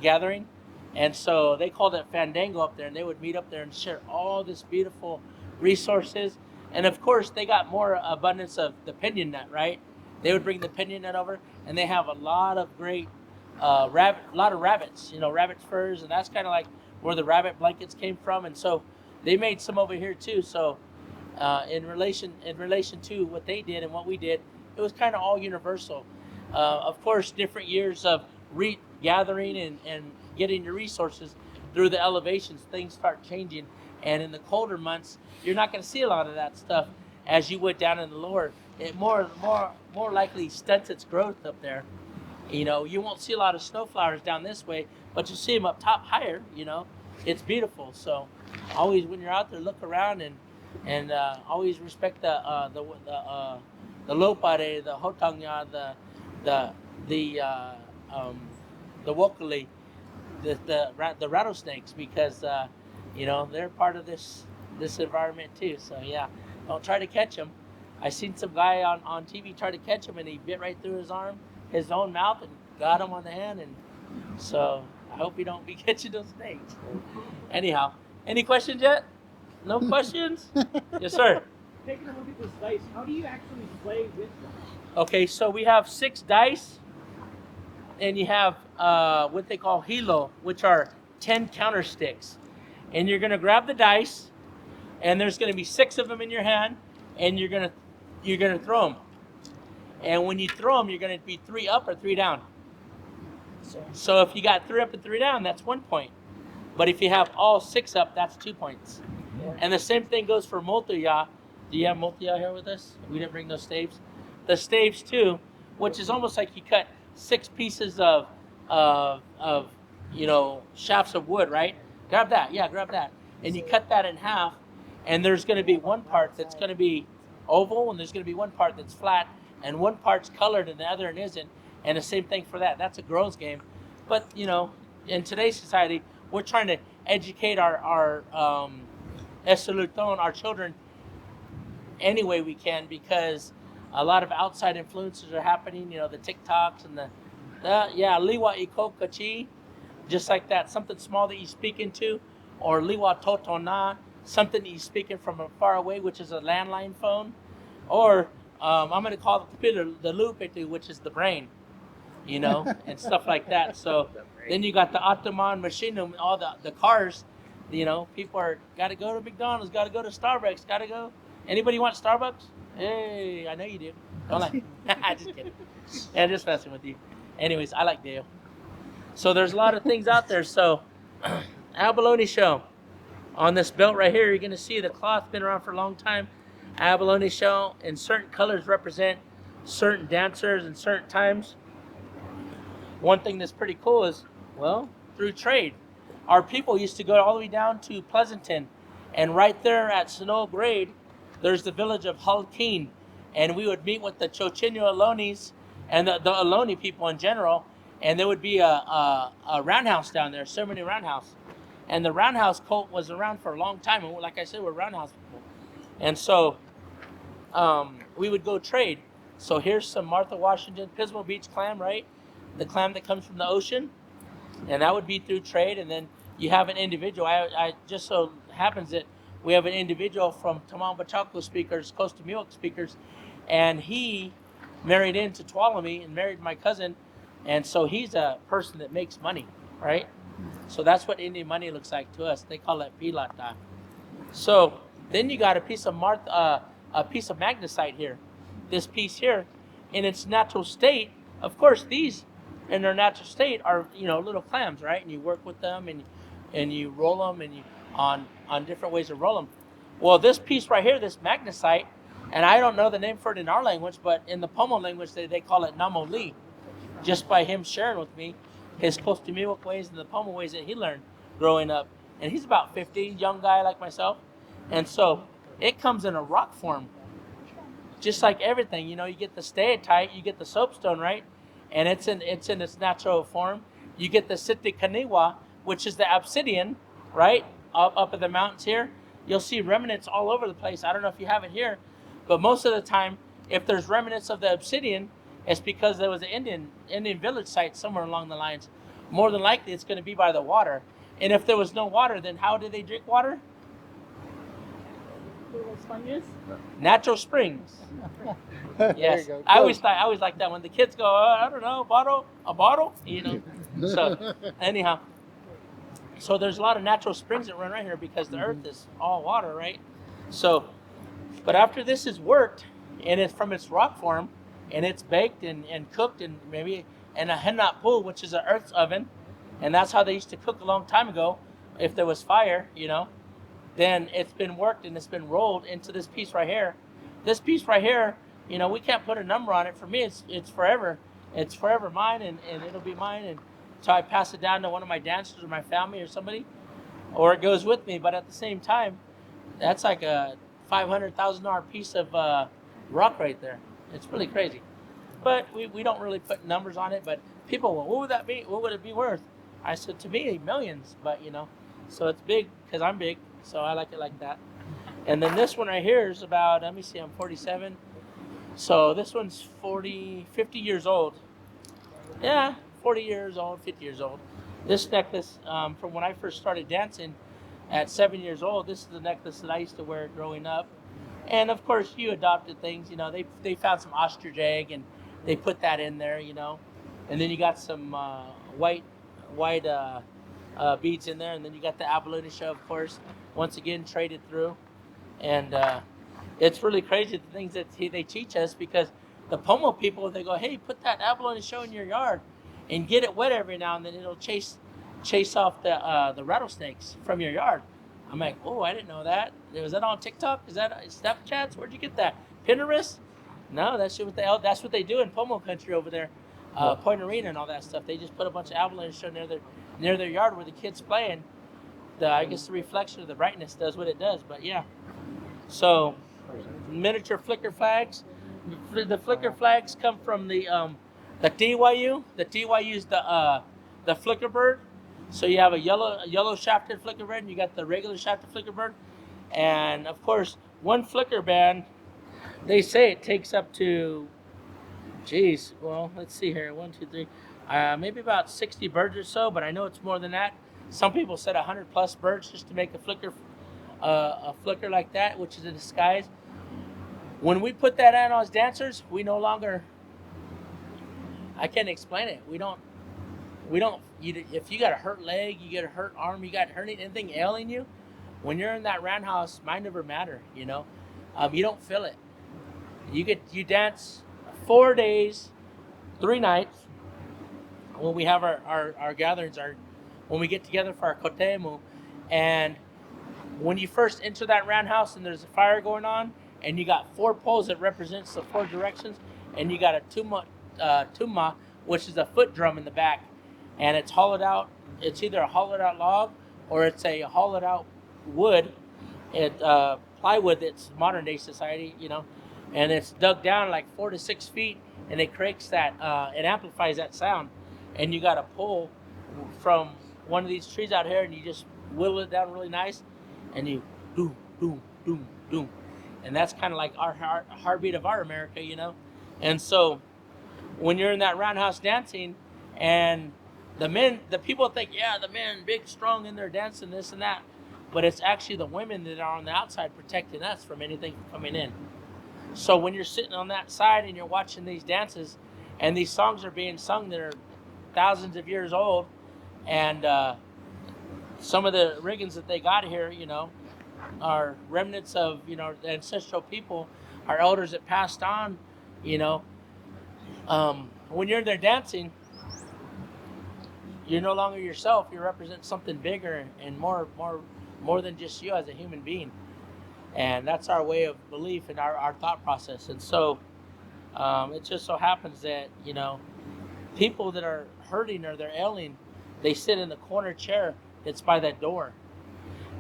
B: gathering, and so they called it fandango up there, and they would meet up there and share all this beautiful resources. And of course, they got more abundance of the pinyon nut, right? They would bring the pinyon nut over, and they have a lot of great rabbits, rabbit furs, and that's kind of like where the rabbit blankets came from. And so they made some over here too. So in relation to what they did and what we did, it was kind of all universal. Of course, different years of gathering and getting your resources through the elevations, things start changing. And in the colder months, you're not going to see a lot of that stuff as you would down in the lower. It more likely stunts its growth up there. You won't see a lot of snowflowers down this way, but you see them up top higher. It's beautiful. So always when you're out there, look around and always respect the lopare, the hotangya, the wokali. the rattlesnakes because they're part of this environment too. So yeah, don't try to catch them. I seen some guy on TV try to catch him and he bit right through his own mouth, and got him on the hand. And so I hope you don't be catching those snakes. Anyhow, any questions yet? No questions? Yes, sir.
F: Taking a look at this dice, how do you actually play with them?
B: Okay, so we have 6 dice, and you have what they call hilo, which are 10 counter sticks. And you're gonna grab the dice, and there's gonna be 6 of them in your hand, and you're gonna throw them. And when you throw them, you're gonna be 3 up or 3 down. So if you got 3 up and 3 down, that's 1 point. But if you have all 6 up, that's 2 points. And the same thing goes for multiya. Do you have multiya here with us? We didn't bring those staves. The staves too, which is almost like you cut 6 pieces of shafts of wood, right? Grab that, grab that, and you cut that in half. And there's going to be one part that's going to be oval, and there's going to be one part that's flat, and one part's colored and the other one isn't. And the same thing for that. That's a girls' game. But in today's society, we're trying to educate our children any way we can, because a lot of outside influences are happening. The TikToks and the liwa iko kachi, just like that. Something small that you speak into, or liwa totona, something that you speaking from far away, which is a landline phone, or I'm going to call the computer the lupetu, which is the brain, and stuff like that. So then you got the Ataman machine, all the cars, people are got to go to McDonald's, got to go to Starbucks, got to go. Anybody want Starbucks? Hey, I know you do. Don't lie. Just kidding. Yeah, just messing with you. Anyways, I like Dale. So there's a lot of things out there. So abalone shell. On this belt right here, you're going to see the cloth been around for a long time. Abalone shell in certain colors represent certain dancers and certain times. One thing that's pretty cool is, through trade. Our people used to go all the way down to Pleasanton, and right there at Sonoma Grade, there's the village of Halkeen, and we would meet with the Chochenyo Alonis and the Aloni people in general, and there would be a roundhouse down there, ceremony roundhouse. And the roundhouse cult was around for a long time, and like I said, we're roundhouse people. And so we would go trade. So here's some Martha Washington Pismo Beach clam, right? The clam that comes from the ocean, and that would be through trade. And then you have an individual. I just so happens that we have an individual from Tamang Bachaco speakers, Costa Me-Wok speakers, and he married into Tuolumne and married my cousin, and so he's a person that makes money, right? So that's what Indian money looks like to us. They call it pilata. So then you got a piece of magnesite here. This piece here, in its natural state, of course, these in their natural state are little clams, right? And you work with them and you roll them and you on different ways to roll them. Well, this piece right here, this magnesite, and I don't know the name for it in our language, but in the Pomo language they call it namoli. Just by him sharing with me his Costa Me-Wok ways and the Pomo ways that he learned growing up. And he's about 50, young guy like myself. And so it comes in a rock form. Just like everything, you get the steatite, you get the soapstone, right? And it's in its natural form. You get the sitikaniwa, which is the obsidian, right? Up in the mountains here. You'll see remnants all over the place. I don't know if you have it here, but most of the time, if there's remnants of the obsidian, it's because there was an Indian village site somewhere along the lines. More than likely, it's going to be by the water. And if there was no water, then how did they drink water?
F: Sponges?
B: Natural springs. Yes,
C: Go.
B: I always like that when the kids go, I don't know, a bottle, So anyhow, so there's a lot of natural springs that run right here because the earth is all water, right? So, but after this is worked and it's from its rock form and it's baked and cooked and maybe in a henna pool, which is an earth's oven, and that's how they used to cook a long time ago. If there was fire, then it's been worked and it's been rolled into this piece right here. This piece right here, we can't put a number on it. For me, it's forever. It's forever mine, and it'll be mine. And so I pass it down to one of my dancers or my family or somebody, or it goes with me. But at the same time, that's like a $500,000 piece of rock right there. It's really crazy. But we don't really put numbers on it. But people, what would that be? What would it be worth? I said, to me, millions, but so it's big because I'm big, so I like it like that. And then this one right here is about, let me see, I'm 47. So this one's 50 years old. Yeah, 40 years old, 50 years old. This necklace, from when I first started dancing at 7 years old, this is the necklace that I used to wear growing up. And of course, you adopted things. They found some ostrich egg and they put that in there. And then you got some white beads in there, and then you got the abalone show, of course. Once again, traded through, and it's really crazy the things that they teach us, because the Pomo people, they go, hey, put that abalone show in your yard and get it wet every now and then. It'll chase off the rattlesnakes from your yard. I'm like, oh, I didn't know that. Was that on TikTok? Is that Snapchat? Where'd you get that? Pinterest? No, that's what they do in Pomo country over there, Point Arena and all that stuff. They just put a bunch of abalone show near their yard where the kids play, and I guess the reflection of the brightness does what it does. But yeah, so miniature flicker flags. The flicker flags come from the TYU. The TYU is the flicker bird. So you have a yellow shafted flicker bird, and you got the regular shafted flicker bird. And of course, one flicker band, they say it takes up to, well, let's see here, 1, 2, 3, maybe about 60 birds or so, but I know it's more than that. Some people said 100 plus birds just to make a flicker like that, which is a disguise. When we put that on as dancers, we no longer, I can't explain it. We don't, if you got a hurt leg, you get a hurt arm, you got anything ailing you, when you're in that roundhouse, mine never matter, you don't feel it. You dance 4 days, 3 nights, when we have our gatherings, when we get together for our kotemu, and when you first enter that roundhouse and there's a fire going on, and you got 4 poles that represents the 4 directions, and you got a tuma, which is a foot drum in the back, and it's hollowed out. It's either a hollowed out log or it's a hollowed out wood. Plywood that's modern day society, and it's dug down like 4 to 6 feet, and it creates that, it amplifies that sound. And you got a pole from one of these trees out here, and you just whittle it down really nice, and you doom, doom, doom, doom. And that's kind of like our heartbeat of our America, And so when you're in that roundhouse dancing, and the people think, yeah, the men, big, strong, in there dancing, this and that. But it's actually the women that are on the outside protecting us from anything coming in. So when you're sitting on that side and you're watching these dances, and these songs are being sung that are thousands of years old, and some of the riggings that they got here, are remnants of, the ancestral people, our elders that passed on, when you're there dancing, you're no longer yourself. You represent something bigger and more than just you as a human being. And that's our way of belief and our thought process. And so it just so happens that, people that are hurting or they're ailing, they sit in the corner chair that's by that door.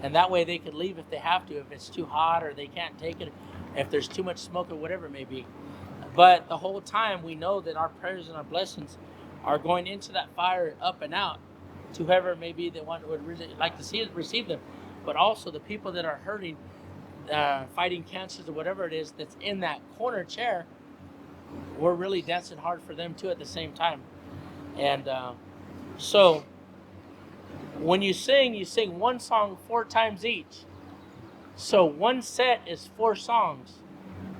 B: And that way they could leave if they have to, if it's too hot or they can't take it, if there's too much smoke or whatever it may be. But the whole time we know that our prayers and our blessings are going into that fire, up and out, to whoever may be that would really like to see it, receive them. But also the people that are hurting, fighting cancers or whatever it is that's in that corner chair, we're really dancing hard for them too at the same time. And so when you sing one song 4 times each. So one set is 4 songs.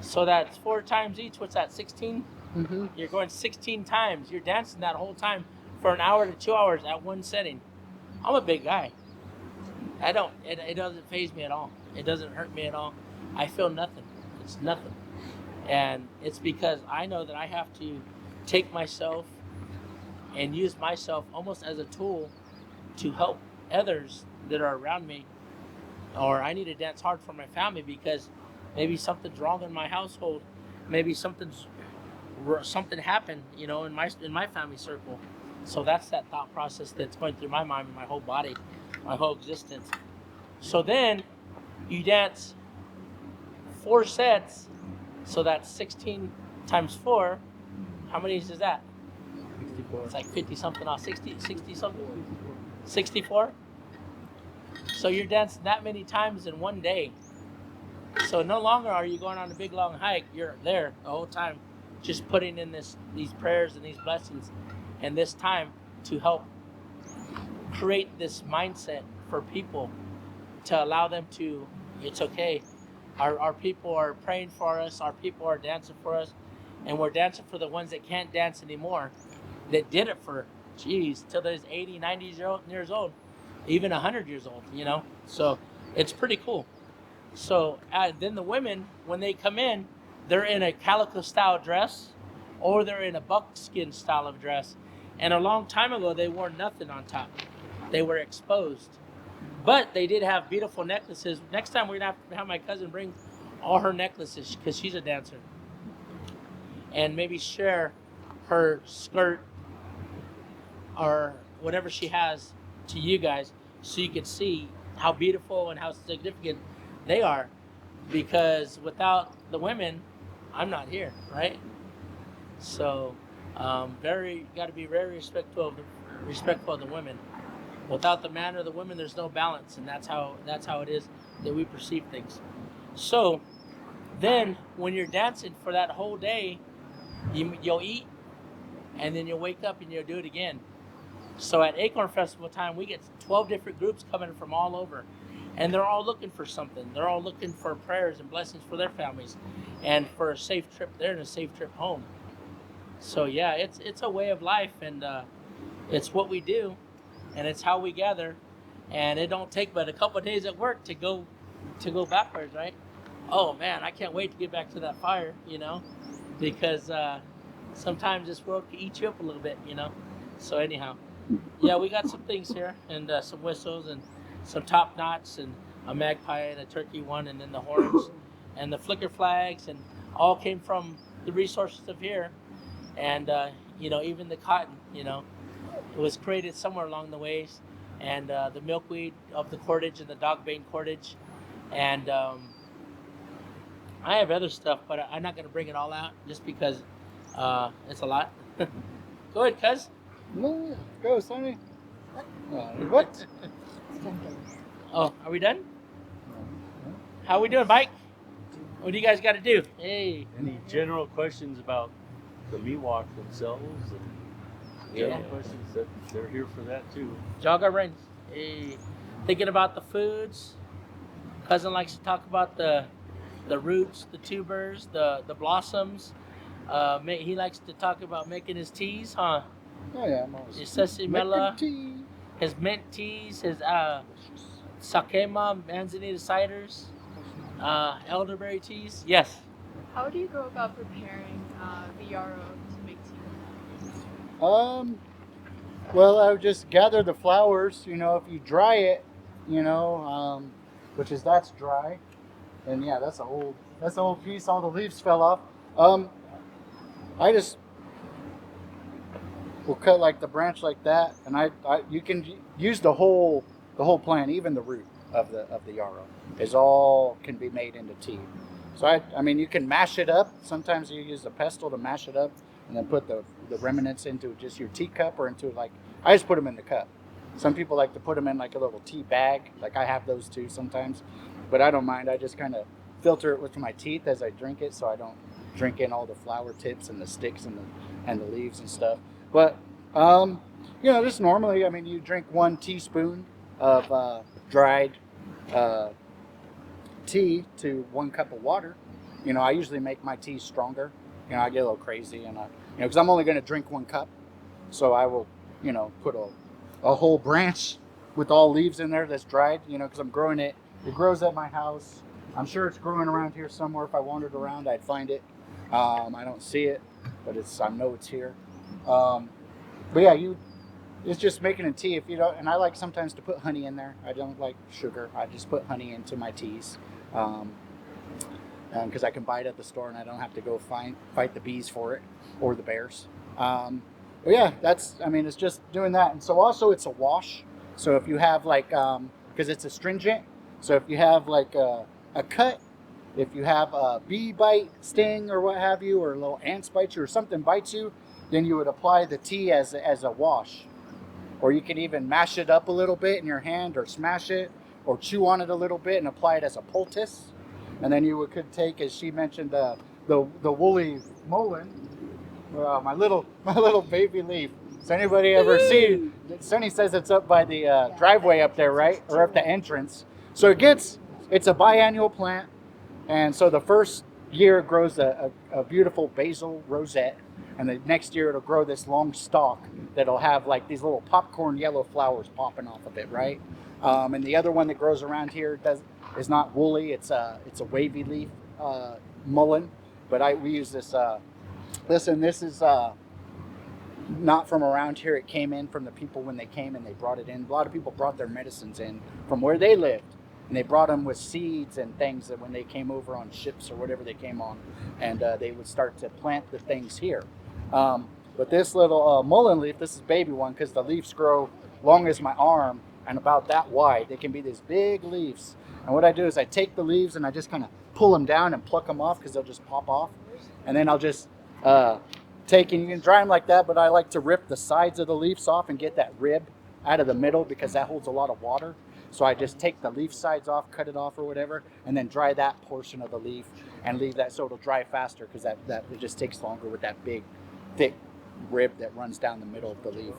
B: So that's 4 times each. What's that, 16?
E: Mm-hmm.
B: You're going 16 times. You're dancing that whole time for an hour to 2 hours at one setting. I'm a big guy. It doesn't faze me at all. It doesn't hurt me at all. I feel nothing. It's nothing. And it's because I know that I have to take myself and use myself almost as a tool to help others that are around me. Or I need to dance hard for my family because maybe something's wrong in my household. Maybe something happened, in my family circle. So that's that thought process that's going through my mind and my whole body, my whole existence. So then you dance 4 sets. So that's 16 times 4. How many is that?
D: 64.
B: It's like 50 something off, 60 something. 64. So you're dancing that many times in one day. So no longer are you going on a big long hike. You're there the whole time, just putting in these prayers and these blessings, and this time to help create this mindset for people to allow them to. It's okay. Our people are praying for us. Our people are dancing for us, and we're dancing for the ones that can't dance anymore, that did it for, geez, till they're 80, 90 years old, even 100 years old. So it's pretty cool. So then the women, when they come in, they're in a calico style dress, or they're in a buckskin style of dress. And a long time ago, they wore nothing on top. They were exposed. But they did have beautiful necklaces. Next time we're going to have my cousin bring all her necklaces, because she's a dancer. And maybe share her skirt or whatever she has to you guys, so you can see how beautiful and how significant they are. Because without the women, I'm not here, right? So got to be very respectful of the women. Without the man or the women, there's no balance, and that's how it is that we perceive things. So then, when you're dancing for that whole day, you'll eat, and then you'll wake up and you'll do it again. So at Acorn Festival time, we get 12 different groups coming from all over, and they're all looking for something. They're all looking for prayers and blessings for their families, and for a safe trip there and a safe trip home. So yeah, it's a way of life, and it's what we do. And it's how we gather, and it don't take but a couple of days at work to go backwards, right? Oh man, I can't wait to get back to that fire, because sometimes this world can eat you up a little bit, So anyhow, yeah, we got some things here, and some whistles, and some top knots, and a magpie, and a turkey one, and then the horns, and the flicker flags, and all came from the resources of here, and even the cotton, It was created somewhere along the ways, and the milkweed of the cordage and the dogbane cordage, and I have other stuff, but I'm not going to bring it all out just because it's a lot. Go ahead, cuz.
C: No, go, Sonny. What?
B: Oh, are we done? How we doing, Mike? What do you guys got to do? Hey.
A: Any general questions about the Me-Wok themselves? General questions, that they're here for that too.
B: Jog our brains. Hey. Thinking about the foods. Cousin likes to talk about the roots, the tubers, the blossoms. He likes to talk about making his teas, huh?
C: Oh yeah, I'm always
B: His sesamela,
C: making tea.
B: his mint teas, his sakema, manzanita ciders, elderberry teas. Yes.
G: How do you go about preparing the yarrow to make tea?
C: Well, I would just gather the flowers. If you dry it, that's dry, and yeah, that's a whole piece. All the leaves fell off. I just will cut like the branch like that, and you can use the whole plant, even the root of the yarrow, can be made into tea. So I mean, you can mash it up. Sometimes you use a pestle to mash it up, and then put the remnants into just your teacup, or into I just put them in the cup. Some people like to put them in like a little tea bag. Like I have those too sometimes, but I don't mind. I just kind of filter it with my teeth as I drink it, so I don't drink in all the flower tips and the sticks and the leaves and stuff. But just normally, I mean, you drink 1 teaspoon of dried tea to 1 cup of water. I usually make my tea stronger. I get a little crazy, and because I'm only going to drink 1 cup, so I will, put a whole branch with all leaves in there that's dried, because I'm growing it. It grows at my house. I'm sure it's growing around here somewhere. If I wandered around, I'd find it. I don't see it, but I know it's here. But yeah, it's just making a tea. If you don't, and I like sometimes to put honey in there. I don't like sugar. I just put honey into my teas. Because I can buy it at the store, and I don't have to go fight the bees for it or the bears. But yeah, it's just doing that. And so also it's a wash. So if you have because it's astringent, so if you have a cut, if you have a bee bite, sting, or what have you, or a little ants bite you, or something bites you, then you would apply the tea as a wash. or you can even mash it up a little bit in your hand, or smash it, or chew on it a little bit and apply it as a poultice. And then could take, as she mentioned, the woolly mullein, my little baby leaf. Does anybody ever see? Sonny says it's up by the driveway up there, right, or up the entrance. So it's a biannual plant, and so the first year it grows a beautiful basil rosette, and the next year it'll grow this long stalk that'll have like these little popcorn yellow flowers popping off of it, right? And the other one that grows around here is not woolly; it's a wavy leaf mullein, but we use this. Listen, this is not from around here. It came in from the people when they came and they brought it in. A lot of people brought their medicines in from where they lived, and they brought them with seeds and things that when they came over on ships or whatever they came on, and they would start to plant the things here. But this little mullein leaf, this is baby one because the leaves grow long as my arm and about that wide. They can be these big leaves. And what I do is I take the leaves and I just kind of pull them down and pluck them off because they'll just pop off. And then I'll just take, and you can dry them like that, but I like to rip the sides of the leaves off and get that rib out of the middle because that holds a lot of water. So I just take the leaf sides off, cut it off or whatever, and then dry that portion of the leaf and leave that so it'll dry faster because that it just takes longer with that big, thick rib that runs down the middle of the leaf.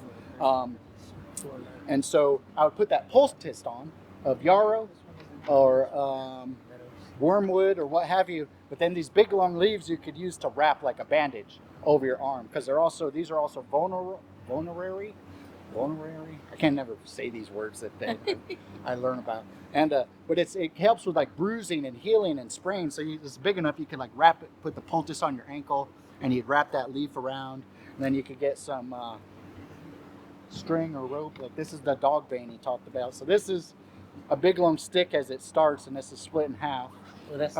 C: And so I would put that poultice on of yarrow or wormwood or what have you. But then these big long leaves you could use to wrap like a bandage over your arm because these are also vulnerary. I can never say these words that I learn about. And but it helps with like bruising and healing and sprains. So it's big enough you can like wrap it, put the poultice on your ankle, and you'd wrap that leaf around. And then you could get some string or rope. Like this is the dog bane he talked about. So this is a big long stick as it starts, and this is split in half.
B: Well, that's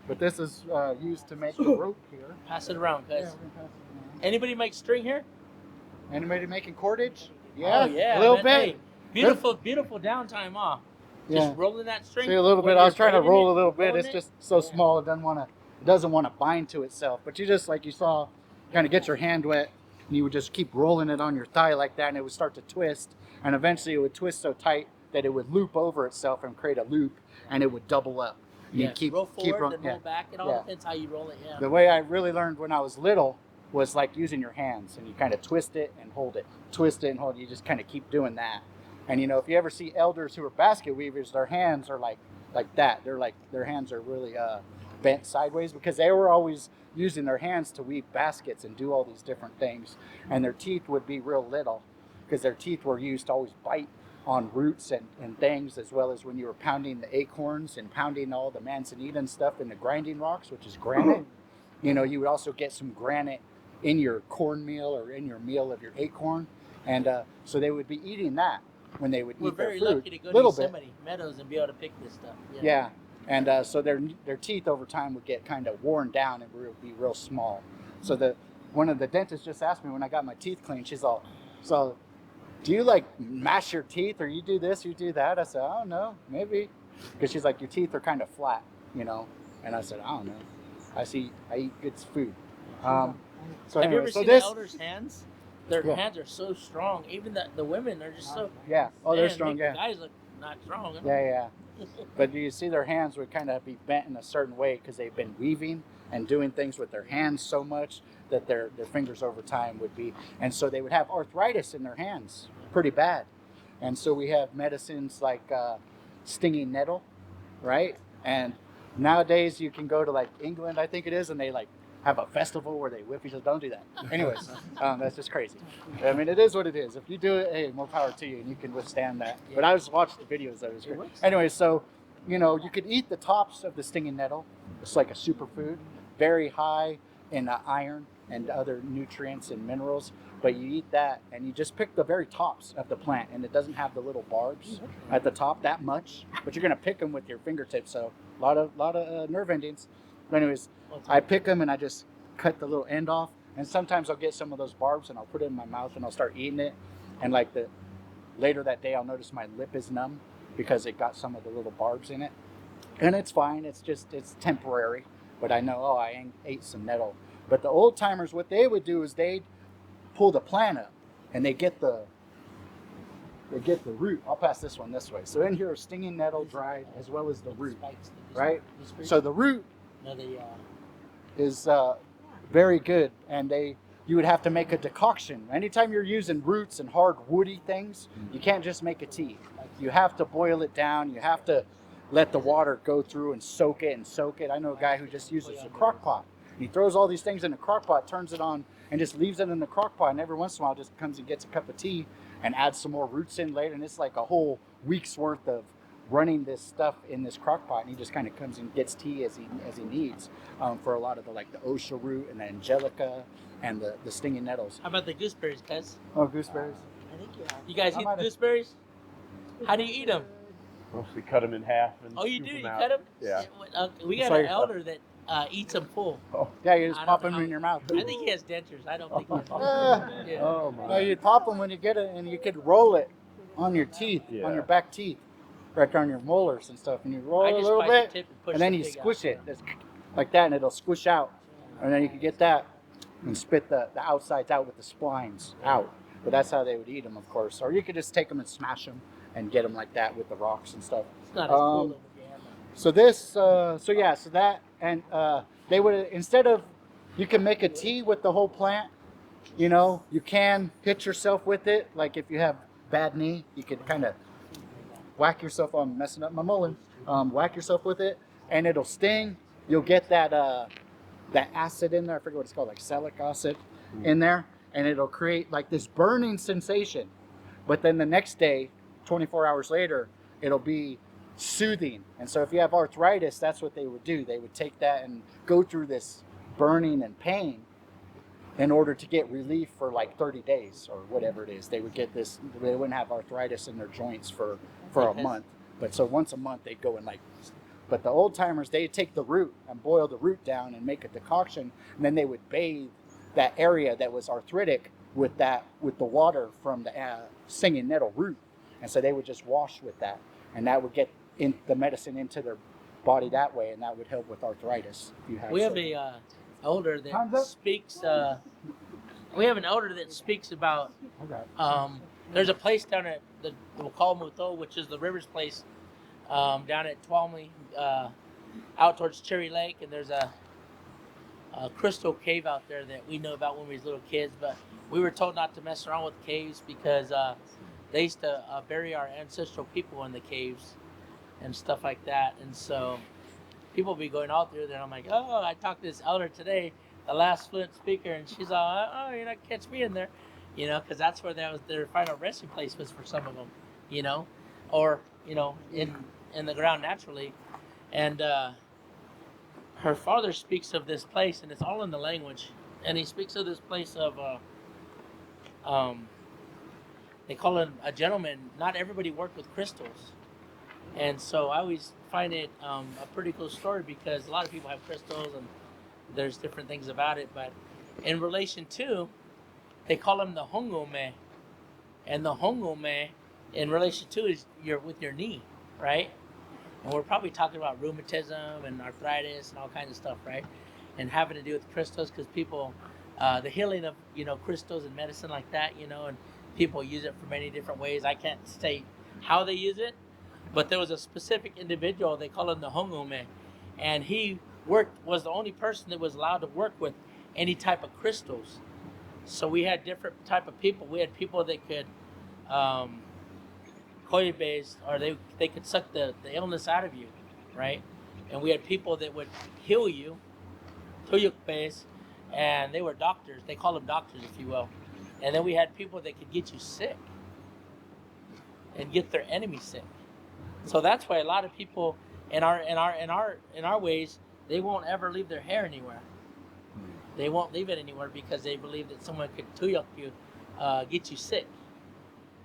C: but this is used to make the rope here.
B: Pass it around, guys.
C: Yeah, we're gonna pass it around.
B: Anybody make string here?
C: Anybody making cordage? Yeah,
B: Oh, yeah,
C: a little
B: man.
C: bit.
B: Hey, beautiful downtime, huh? Just rolling that string.
C: See a little bit. I was trying to roll a little bit. It's just so small. It doesn't want to bind to itself. But you just like you saw, kind of get your hand wet, and you would just keep rolling it on your thigh like that, and it would start to twist, and eventually it would twist so tight that it would loop over itself and create a loop, and it would double up.
B: Yeah, roll forward and roll back. It all depends how you roll it. Yeah.
C: The way I really learned when I was little was like using your hands, and you kind of twist it and hold it, twist it and hold it. You just kind of keep doing that. And if you ever see elders who are basket weavers, their hands are like that. They're like their hands are really bent sideways because they were always using their hands to weave baskets and do all these different things. And their teeth would be real little because their teeth were used to always bite on roots and things, as well as when you were pounding the acorns and pounding all the manzanita and stuff in the grinding rocks, which is granite. You would also get some granite in your cornmeal or in your meal of your acorn. And so they would be eating that when they would eat their food.
B: We're very lucky to go to Yosemite Meadows and be able to pick this stuff.
C: Yeah. And so their teeth over time would get kind of worn down and would be real small. So one of the dentists just asked me when I got my teeth cleaned, she's all, so do you like mash your teeth or you do this, you do that? I said, I don't know, maybe. Because she's like, your teeth are kind of flat, And I said, I don't know. I eat good food.
B: Have you ever seen the elders' hands? Their hands are so strong. Even the women are just so.
C: Yeah. Oh, they're strong.
B: The guys look not strong.
C: Yeah. But you see their hands would kind of be bent in a certain way because they've been weaving and doing things with their hands so much that their fingers over time would be. And so they would have arthritis in their hands pretty bad. And so we have medicines like stinging nettle, right? And nowadays you can go to like England, I think it is, and they like have a festival where they whip each other. Don't do that. Anyways, that's just crazy. I mean, it is what it is. If you do it, hey, more power to you, and you can withstand that. But I just watched the videos. That was great. Anyway, so, you could eat the tops of the stinging nettle. It's like a superfood, very high in iron and other nutrients and minerals. But you eat that, and you just pick the very tops of the plant, and it doesn't have the little barbs at the top that much. But you're going to pick them with your fingertips, so a lot of nerve endings. But anyways, I pick them and I just cut the little end off. And sometimes I'll get some of those barbs and I'll put it in my mouth and I'll start eating it. And like later that day, I'll notice my lip is numb because it got some of the little barbs in it. And it's fine. It's temporary. But I know, I ate some nettle. But the old timers, what they would do is they'd pull the plant up and they get the they get the root. I'll pass this one this way. So in here, stinging nettle dried, as well as the root, right? So the root is very good, and you would have to make a decoction. Anytime you're using roots and hard woody things, you can't just make a tea. You have to boil it down. You have to let the water go through and soak it and soak it. I know a guy who just uses a crock pot. He throws all these things in a crock pot, turns it on, and just leaves it in the crock pot, and every once in a while just comes and gets a cup of tea and adds some more roots in later, and it's like a whole week's worth of running this stuff in this crock pot, and he just kind of comes and gets tea as he needs for a lot of the OSHA root and the angelica and the stinging nettles.
B: How about the gooseberries, guys?
C: Oh, gooseberries.
E: I think
B: You guys eat the gooseberries? How do you eat them?
A: Mostly cut them in half and
B: Oh, you
A: scoop
B: do?
A: them
B: You
A: out.
B: cut them?
A: Yeah.
B: We got
C: Sorry.
B: an elder that eats them full.
C: Yeah, you just
B: I
C: pop
B: don't
C: them
B: know
C: in your mouth.
B: I think he has dentures. I don't think he has. Yeah.
A: Oh
C: No,
A: my.
C: you pop them when you get it, and you could roll it on your teeth,
A: Yeah.
C: on your back teeth, right there on your molars and stuff, and you roll
B: I
C: it a
B: just
C: little
B: bite the
C: bit,
B: tip and push
C: and then
B: the
C: you
B: pig out.
C: squish it just like that, and it'll squish out, and then you can get that and spit the outsides out with the splines out. But that's how they would eat them, of course. Or you could just take them and smash them and get them like that with the rocks and stuff.
B: It's not as cool though.
C: So this, so that, and they would, instead of, you can make a tea with the whole plant. You can hit yourself with it. Like if you have bad knee, you could kind of whack yourself. I'm messing up my mullen. Whack yourself with it, and it'll sting. You'll get that acid in there. I forget what it's called, like salicylic acid in there, and it'll create like this burning sensation. But then the next day, 24 hours later, it'll be soothing. And so if you have arthritis, that's what they would do. They would take that and go through this burning and pain in order to get relief for like 30 days or whatever it is. They would get this, they wouldn't have arthritis in their joints for a month. But so once a month they'd go and but the old timers, they'd take the root and boil the root down and make a decoction, and then they would bathe that area that was arthritic with the water from the stinging nettle root. And so they would just wash with that, and that would get the medicine into their body that way, and that would help with arthritis. If you have
B: We have a elder
C: Time's
B: that
C: up.
B: speaks. We have an elder that speaks about.
C: Okay.
B: There's a place down at the Wakal which is the Rivers place, down at Twalmley, out towards Cherry Lake, and there's a crystal cave out there that we know about when we was little kids. But we were told not to mess around with caves because they used to bury our ancestral people in the caves and stuff like that. And so people be going out there, and I'm like, oh, I talked to this elder today, the last fluent speaker, and she's all, oh, you're not catch me in there, because that's where their final resting place was for some of them, or in the ground naturally. And her father speaks of this place, and it's all in the language, and he speaks of this place of they call him a gentleman. Not everybody worked with crystals, and so I always find it a pretty cool story because a lot of people have crystals and there's different things about it. But in relation to, they call him the hongome, and the hongome in relation to is with your knee, right? And we're probably talking about rheumatism and arthritis and all kinds of stuff, right? And having to do with crystals because people, the healing of crystals and medicine like that, and people use it for many different ways. I can't state how they use it, but there was a specific individual, they call him the hongome, and he was the only person that was allowed to work with any type of crystals. So we had different type of people. We had people that could koibes, or they could suck the illness out of you, right? And we had people that would heal you, tuyukbes, and they were doctors. They call them doctors, if you will. And then we had people that could get you sick and get their enemy sick. So that's why a lot of people in our ways, they won't ever leave their hair anywhere. They won't leave it anywhere because they believe that someone could tuyuk you, get you sick.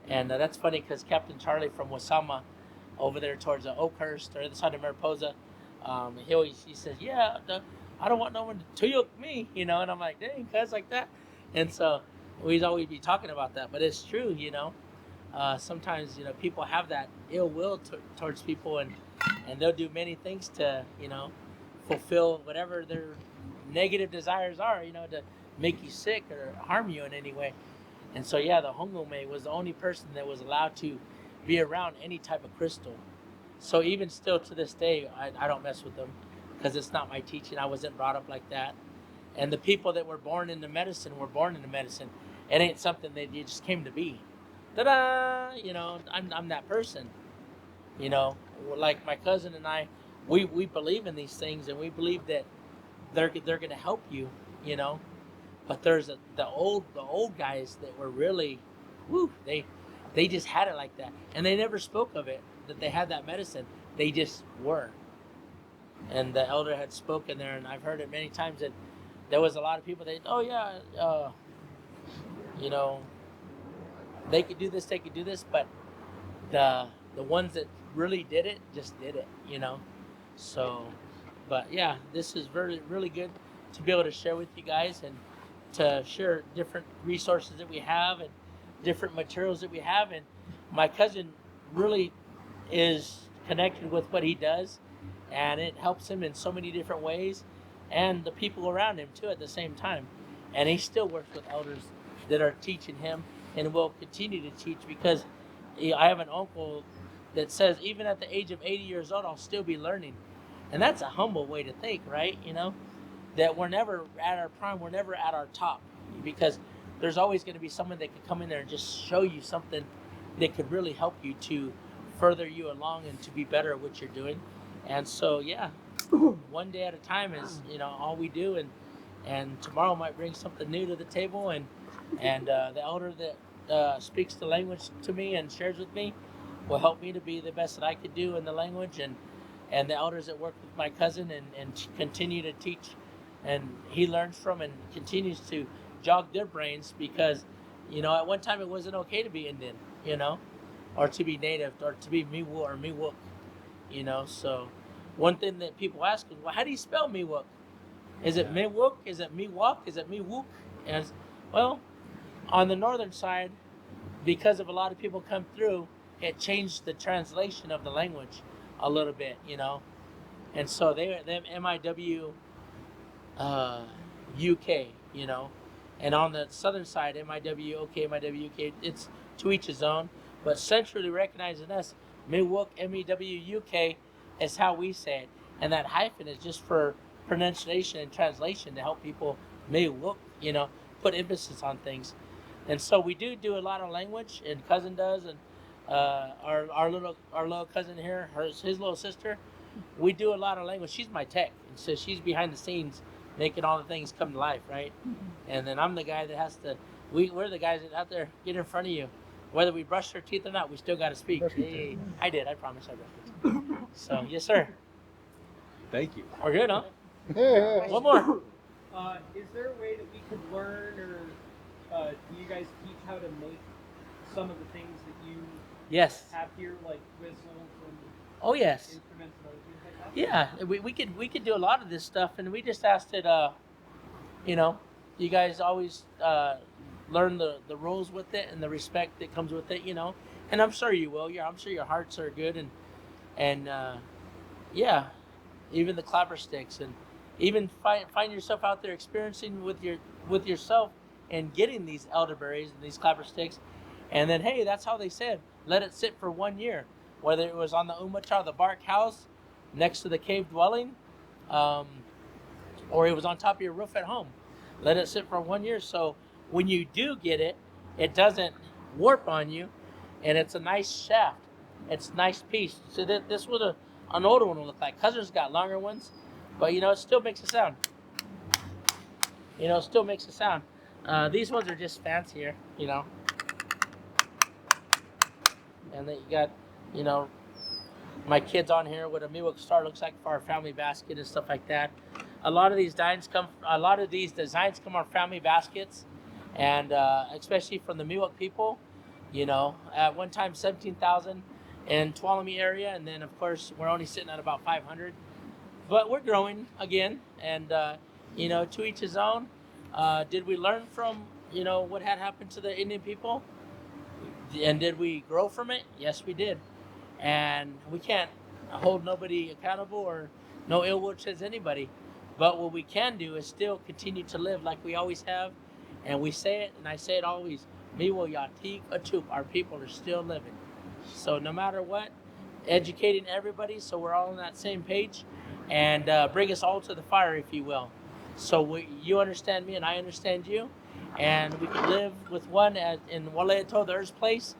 B: And that's funny because Captain Charlie from Wasama, over there towards Oakhurst or the other side of Mariposa, he says, yeah, I don't want no one to tuyuk me, and I'm like, dang, cuz like that. And so we'd always be talking about that, but it's true, sometimes, people have that ill will towards people and they'll do many things to, fulfill whatever their negative desires are, to make you sick or harm you in any way. And so yeah, the Hongome was the only person that was allowed to be around any type of crystal. So even still to this day, I don't mess with them because it's not my teaching. I wasn't brought up like that. And the people that were born into medicine were born into medicine. It ain't something that you just came to be. Ta-da! You know, I'm that person. You know, like my cousin and I, we believe in these things, and we believe that they're going to help you. You know, but there's the old guys that were really, woo, they just had it like that, and they never spoke of it that they had that medicine. They just were. And the elder had spoken there, and I've heard it many times that there was a lot of people that, oh yeah, you know, they could do this, but the ones that really did it just did it, you know. So, but yeah, this is really good to be able to share with you guys and to share different resources that we have and different materials that we have. And my cousin really is connected with what he does, and it helps him in so many different ways, and the people around him too at the same time. And he still works with elders that are teaching him and will continue to teach, because I have an uncle that says even at the age of 80 years old I'll still be learning. And that's a humble way to think, right? You know, that we're never at our prime, we're never at our top, because there's always going to be someone that could come in there and just show you something that could really help you to further you along and to be better at what you're doing. And so yeah, one day at a time is, you know, all we do. And tomorrow might bring something new to the table. And the elder that speaks the language to me and shares with me will help me to be the best that I could do in the language. And the elders that work with my cousin and continue to teach, and he learns from and continues to jog their brains, because, you know, at one time it wasn't okay to be Indian, you know, or to be native, or to be Me-Wok or Me-Wok, you know. So one thing that people ask is, well, how do you spell Me-Wok? Is it Me-Wok? Is it Me-Wok? Is it Me-Wok? And well, on the northern side, because of a lot of people come through, it changed the translation of the language a little bit, you know. And so them MIW UK, you know. And on the southern side, MIW OK, MIW UK, it's to each his own. But centrally recognizing us, Me-Wok, MEW UK is how we say it. And that hyphen is just for pronunciation and translation to help people Me-Wok, you know, put emphasis on things. And so we do a lot of language, and cousin does, and our little cousin here, his little sister, we do a lot of language. She's my tech, and so she's behind the scenes making all the things come to life, right? And then I'm the guy that has to. We're the guys that out there get in front of you, whether we brush our teeth or not. We still got to speak. Hey, I did. I promise I brushed my teeth. So yes, sir.
A: Thank you.
B: We're good, huh? One more.
F: Is there a way that we could learn, or do you guys teach how to make some of the things that you
B: Yes.
F: have here, like whistles and
B: Oh yes.
F: instruments and other things like that?
B: Yeah, we could do a lot of this stuff, and we just asked that you know, you guys always learn the rules with it and the respect that comes with it, you know. And I'm sure you will. Yeah, I'm sure your hearts are good, and yeah, even the clapper sticks, and even find yourself out there experiencing with yourself and getting these elderberries and these clapper sticks, and then hey, that's how they said, let it sit for 1 year, whether it was on the umachar, the bark house, next to the cave dwelling, or it was on top of your roof at home. Let it sit for 1 year, so when you do get it, it doesn't warp on you, and it's a nice shaft. It's a nice piece. So this would an older one would look like. Cousin's got longer ones, but you know, it still makes a sound. You know, it still makes a sound. These ones are just fancier, you know. And then you got, you know, my kids on here, what a Me-Wok star looks like for our family basket and stuff like that. A lot of these designs come on family baskets, and especially from the Me-Wok people. You know, at one time 17,000 in Tuolumne area, and then of course we're only sitting at about 500. But we're growing again, and you know, to each his own. Did we learn from, you know, what had happened to the Indian people? And did we grow from it? Yes, we did. And we can't hold nobody accountable or no ill will towards anybody. But what we can do is still continue to live like we always have. And we say it, and I say it always, Me-Wok, our people are still living. So no matter what, educating everybody so we're all on that same page, and bring us all to the fire, if you will. So you understand me and I understand you, and we can live with one in Waleto, the Earth's place.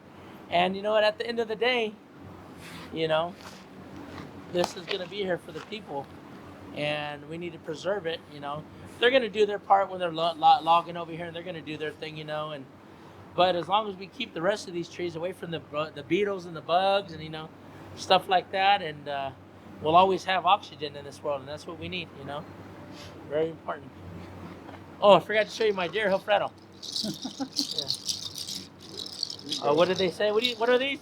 B: And you know what? At the end of the day, you know, this is going to be here for the people, and we need to preserve it. You know, they're going to do their part when they're logging over here, and they're going to do their thing. You know, and but as long as we keep the rest of these trees away from the beetles and the bugs and stuff like that, and we'll always have oxygen in this world, and that's what we need. You know, very important. Oh, I forgot to show you my deer Hilfredo. Yeah. What did they say? What are these?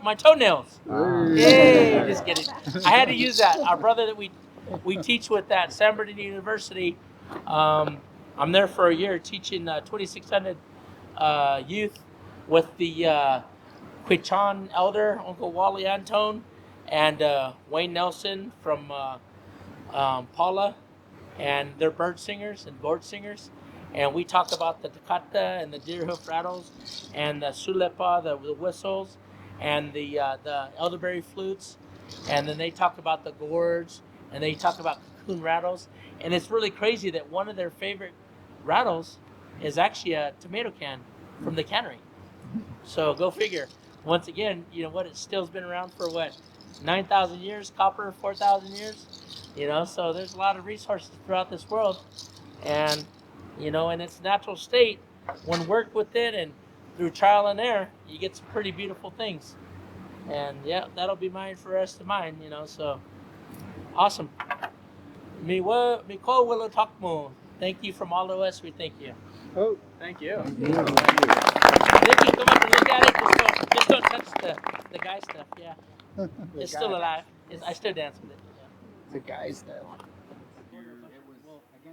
B: My toenails. Yay! Just kidding. I had to use that. Our brother that we teach with at San Bernardino University. I'm there for a year teaching 2,600 youth with the Quichan elder, Uncle Wally Antone, and Wayne Nelson from Paula, and they're bird singers and gourd singers. And we talk about the toccata and the deer hoof rattles and the sulepa, the whistles, and the elderberry flutes. And then they talk about the gourds, and they talk about cocoon rattles. And it's really crazy that one of their favorite rattles is actually a tomato can from the cannery. So go figure. Once again, you know what? It still's been around for what, 9,000 years? Copper, 4,000 years? You know, so there's a lot of resources throughout this world, and in its natural state, when worked with it and through trial and error, you get some pretty beautiful things. And yeah, that'll be mine for the rest of mine. So awesome. Miko Willow Takmo. Thank you from all of us. We thank you.
C: Oh, thank you.
B: Nikki, come up and look at it. Just don't touch the guy stuff. Yeah, it's still alive. I still dance with it. Yeah.
C: The guy stuff.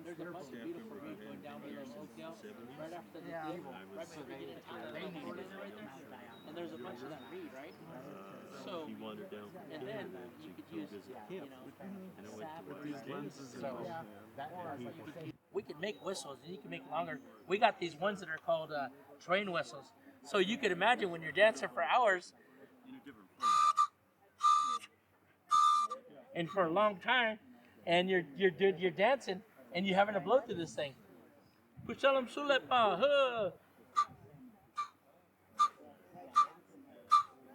B: There's a bunch of beautiful reeds going down below Oakdale, right after the table, right before you get into the right there. And there's a bunch of that reed, right? So, and then you could use, we could make whistles, and you can make longer. We got these ones that are called train whistles. So you could imagine when you're dancing for hours, and for a long time, and you're dancing, and you're having to blow through this thing. Pushalam sulepa.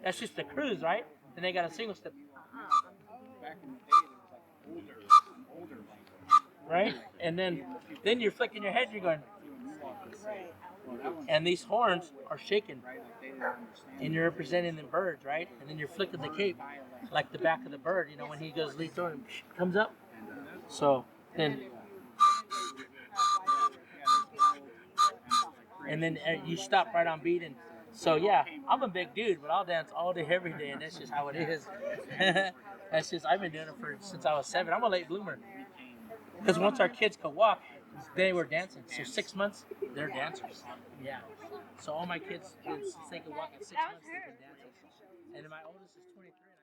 B: That's just the cruise, right? Then they got a single step. Right? And then you're flicking your head, you're going. And these horns are shaking. And you're representing the birds, right? And then you're flicking the cape like the back of the bird, when he goes leads on and comes up. So then you stop right on beat. And so yeah, I'm a big dude, but I'll dance all day every day, and that's just how it is. That's just, I've been doing it since I was 7. I'm a late bloomer. Because once our kids could walk, they were dancing. So 6 months, they're dancers. Yeah. So all my kids, since they could walk at 6 months, they've been dancing. And my oldest is 23.